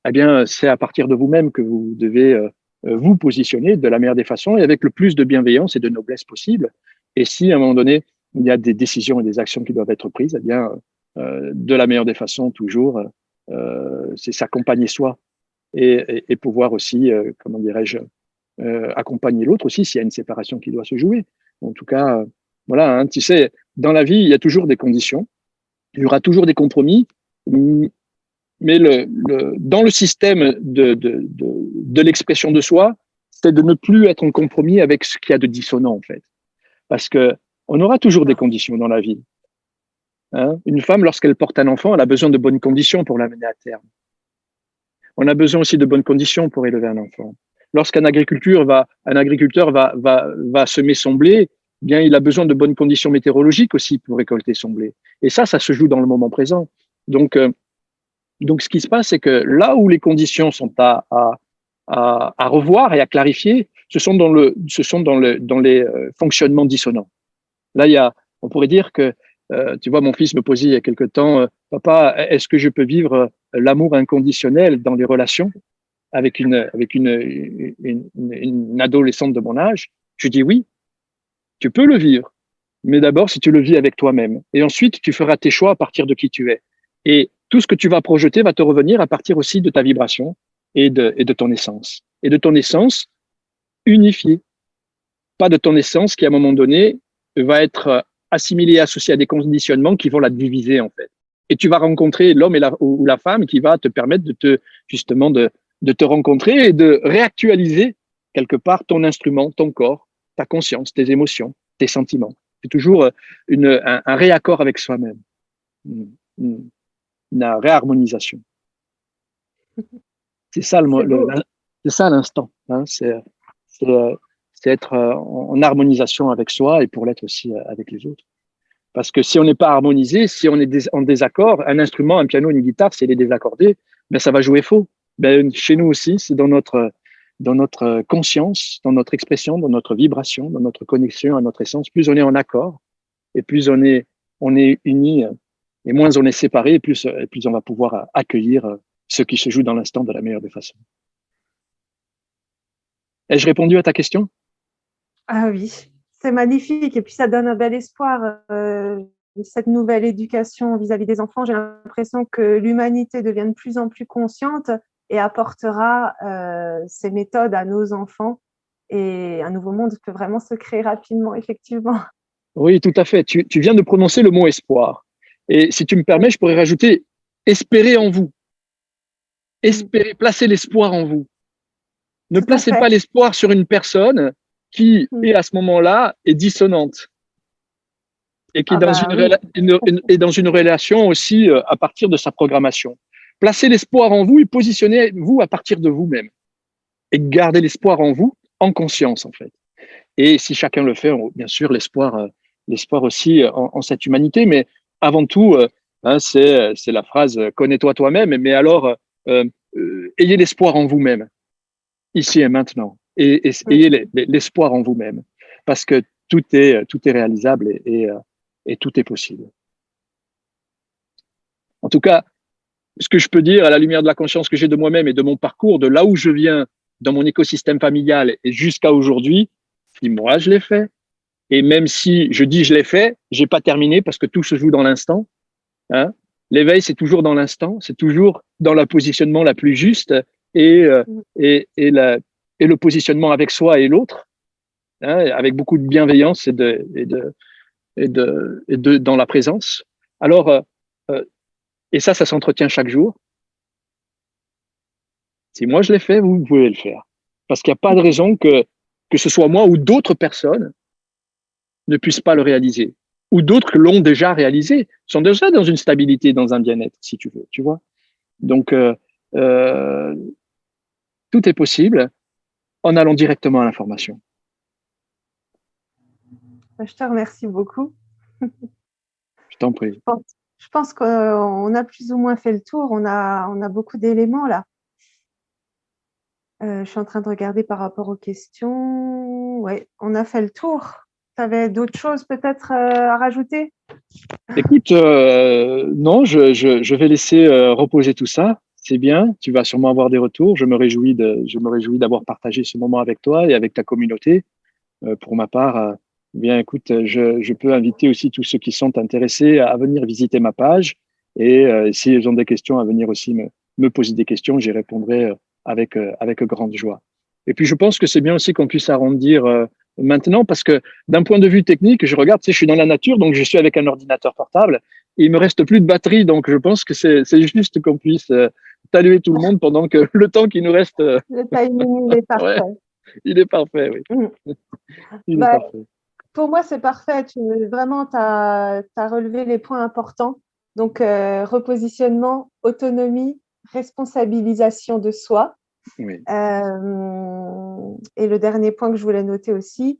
Eh bien, c'est à partir de vous-même que vous devez vous positionner de la meilleure des façons et avec le plus de bienveillance et de noblesse possible. Et si à un moment donné, il y a des décisions et des actions qui doivent être prises, eh bien, de la meilleure des façons, toujours, c'est s'accompagner soi et pouvoir aussi, comment dirais-je, accompagner l'autre aussi s'il y a une séparation qui doit se jouer. En tout cas, voilà, hein, tu sais, dans la vie, il y a toujours des conditions, il y aura toujours des compromis, mais dans le système de l'expression de soi, c'est de ne plus être en compromis avec ce qu'il y a de dissonant, en fait. Parce que on aura toujours des conditions dans la vie. Hein. Une femme, lorsqu'elle porte un enfant, elle a besoin de bonnes conditions pour l'amener à terme. On a besoin aussi de bonnes conditions pour élever un enfant. Lorsqu'un agriculteur va semer son blé, bien, il a besoin de bonnes conditions météorologiques aussi pour récolter son blé. Et ça se joue dans le moment présent. Donc, ce qui se passe, c'est que là où les conditions sont à revoir et à clarifier, ce sont dans les fonctionnements dissonants. Là, on pourrait dire que, tu vois, mon fils me posait il y a quelque temps, papa, est-ce que je peux vivre l'amour inconditionnel dans les relations avec une adolescente de mon âge? Je dis oui. Tu peux le vivre, mais d'abord si tu le vis avec toi-même. Et ensuite, tu feras tes choix à partir de qui tu es. Et tout ce que tu vas projeter va te revenir à partir aussi de ta vibration et de ton essence. Et de ton essence unifiée. Pas de ton essence qui, à un moment donné, va être assimilée, associée à des conditionnements qui vont la diviser, en fait. Et tu vas rencontrer l'homme ou la femme qui va te permettre justement, de te rencontrer et de réactualiser quelque part ton instrument, ton corps, ta conscience, tes émotions, tes sentiments. C'est toujours un réaccord avec soi-même, une, une réharmonisation. C'est ça c'est ça l'instant. Hein, c'est, euh, c'est être en harmonisation avec soi et pour l'être aussi avec les autres. Parce que si on n'est pas harmonisé, si on est en désaccord, un instrument, un piano, une guitare, si elle est désaccordée, ben ça va jouer faux. Ben, chez nous aussi, c'est dans notre conscience, dans notre expression, dans notre vibration, dans notre connexion à notre essence. Plus on est en accord et plus on est unis et moins on est séparés, et plus on va pouvoir accueillir ce qui se joue dans l'instant de la meilleure des façons. Ai-je répondu à ta question? Ah oui, c'est magnifique. Et puis, ça donne un bel espoir. Cette nouvelle éducation vis-à-vis des enfants, j'ai l'impression que l'humanité devient de plus en plus consciente et apportera ces méthodes à nos enfants. Et un nouveau monde peut vraiment se créer rapidement, effectivement. Oui, tout à fait. Tu viens de prononcer le mot espoir. Et si tu me permets, je pourrais rajouter espérer en vous. Espérer, placer l'espoir en vous. Ne placez pas l'espoir sur une personne qui est à ce moment-là est dissonante et qui est dans une relation aussi à partir de sa programmation. Placez l'espoir en vous et positionnez-vous à partir de vous-même et gardez l'espoir en vous en conscience en fait. Et si chacun le fait, bien sûr l'espoir aussi en cette humanité, mais avant tout, c'est la phrase connais-toi toi-même, mais alors ayez l'espoir en vous-même ici et maintenant. Et ayez l'espoir en vous-même, parce que tout est réalisable et tout est possible. En tout cas, ce que je peux dire à la lumière de la conscience que j'ai de moi-même et de mon parcours, de là où je viens, dans mon écosystème familial et jusqu'à aujourd'hui, si moi je l'ai fait, et même si je dis je l'ai fait, j'ai pas terminé parce que tout se joue dans l'instant. Hein. L'éveil, c'est toujours dans l'instant, c'est toujours dans le positionnement la plus juste et, et le positionnement avec soi et l'autre, hein, avec beaucoup de bienveillance dans la présence. Alors, et ça s'entretient chaque jour. Si moi je l'ai fait, vous pouvez le faire. Parce qu'il n'y a pas de raison que ce soit moi ou d'autres personnes ne puissent pas le réaliser. Ou d'autres l'ont déjà réalisé, sont déjà dans une stabilité, dans un bien-être, si tu veux, tu vois. Donc, tout est possible en allant directement à l'information. Je te remercie beaucoup. Je t'en prie. Je pense qu'on a plus ou moins fait le tour. On a beaucoup d'éléments là. Je suis en train de regarder par rapport aux questions. Ouais, on a fait le tour. Tu avais d'autres choses peut-être à rajouter? Écoute, non, je vais laisser reposer tout ça. C'est bien, tu vas sûrement avoir des retours. Je me réjouis d'avoir partagé ce moment avec toi et avec ta communauté. Pour ma part, bien écoute, je peux inviter aussi tous ceux qui sont intéressés à venir visiter ma page et s'ils ont des questions, à venir aussi me poser des questions, j'y répondrai avec grande joie. Et puis je pense que c'est bien aussi qu'on puisse arrondir maintenant parce que d'un point de vue technique, je regarde, tu sais, je suis dans la nature, donc je suis avec un ordinateur portable. Et il me reste plus de batterie, donc je pense que c'est juste qu'on puisse saluer tout le monde pendant que le temps qui nous reste. Le timing, il est parfait. Ouais, il est parfait, oui. Il est parfait. Pour moi, c'est parfait. Vraiment, tu as relevé les points importants. Donc, repositionnement, autonomie, responsabilisation de soi. Oui. Et le dernier point que je voulais noter aussi,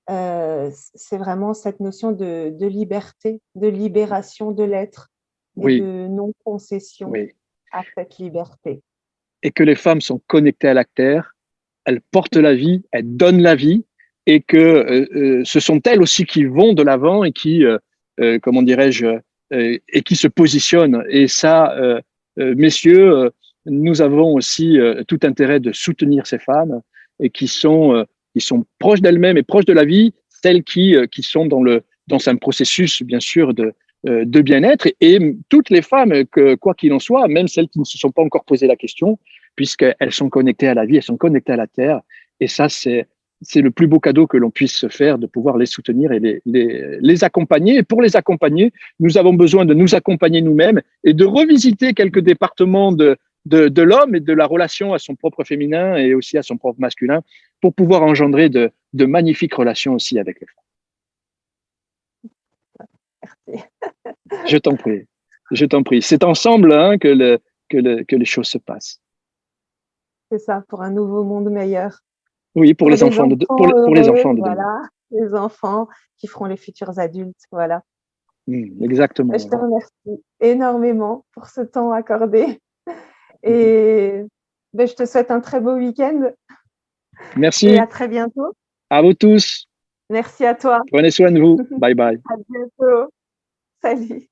c'est vraiment cette notion de liberté, de libération de l'être et de non-concession à cette liberté. Et que les femmes sont connectées à la terre, elles portent la vie, elles donnent la vie, et que ce sont elles aussi qui vont de l'avant et qui, comment dirais-je, et qui se positionnent. Et ça, messieurs, nous avons aussi tout intérêt de soutenir ces femmes et qui sont proches d'elles-mêmes et proches de la vie, celles qui sont dans un processus, bien sûr, de bien-être et toutes les femmes, quoi qu'il en soit, même celles qui ne se sont pas encore posé la question, puisqu'elles sont connectées à la vie, elles sont connectées à la terre. Et ça, c'est le plus beau cadeau que l'on puisse se faire, de pouvoir les soutenir et les accompagner. Et pour les accompagner, nous avons besoin de nous accompagner nous-mêmes et de revisiter quelques départements de l'homme et de la relation à son propre féminin et aussi à son propre masculin pour pouvoir engendrer de magnifiques relations aussi avec les femmes. Merci. Je t'en prie. Je t'en prie. C'est ensemble que les choses se passent. C'est ça, pour un nouveau monde meilleur. Oui, pour les des enfants pour les heureux, enfants de demain. voilà, les enfants qui feront les futurs adultes, voilà. Exactement. Je te remercie énormément pour ce temps accordé et je te souhaite un très beau week-end. Merci. Et à très bientôt. À vous tous. Merci à toi. Prenez soin de vous. Bye bye. À bientôt. Salut.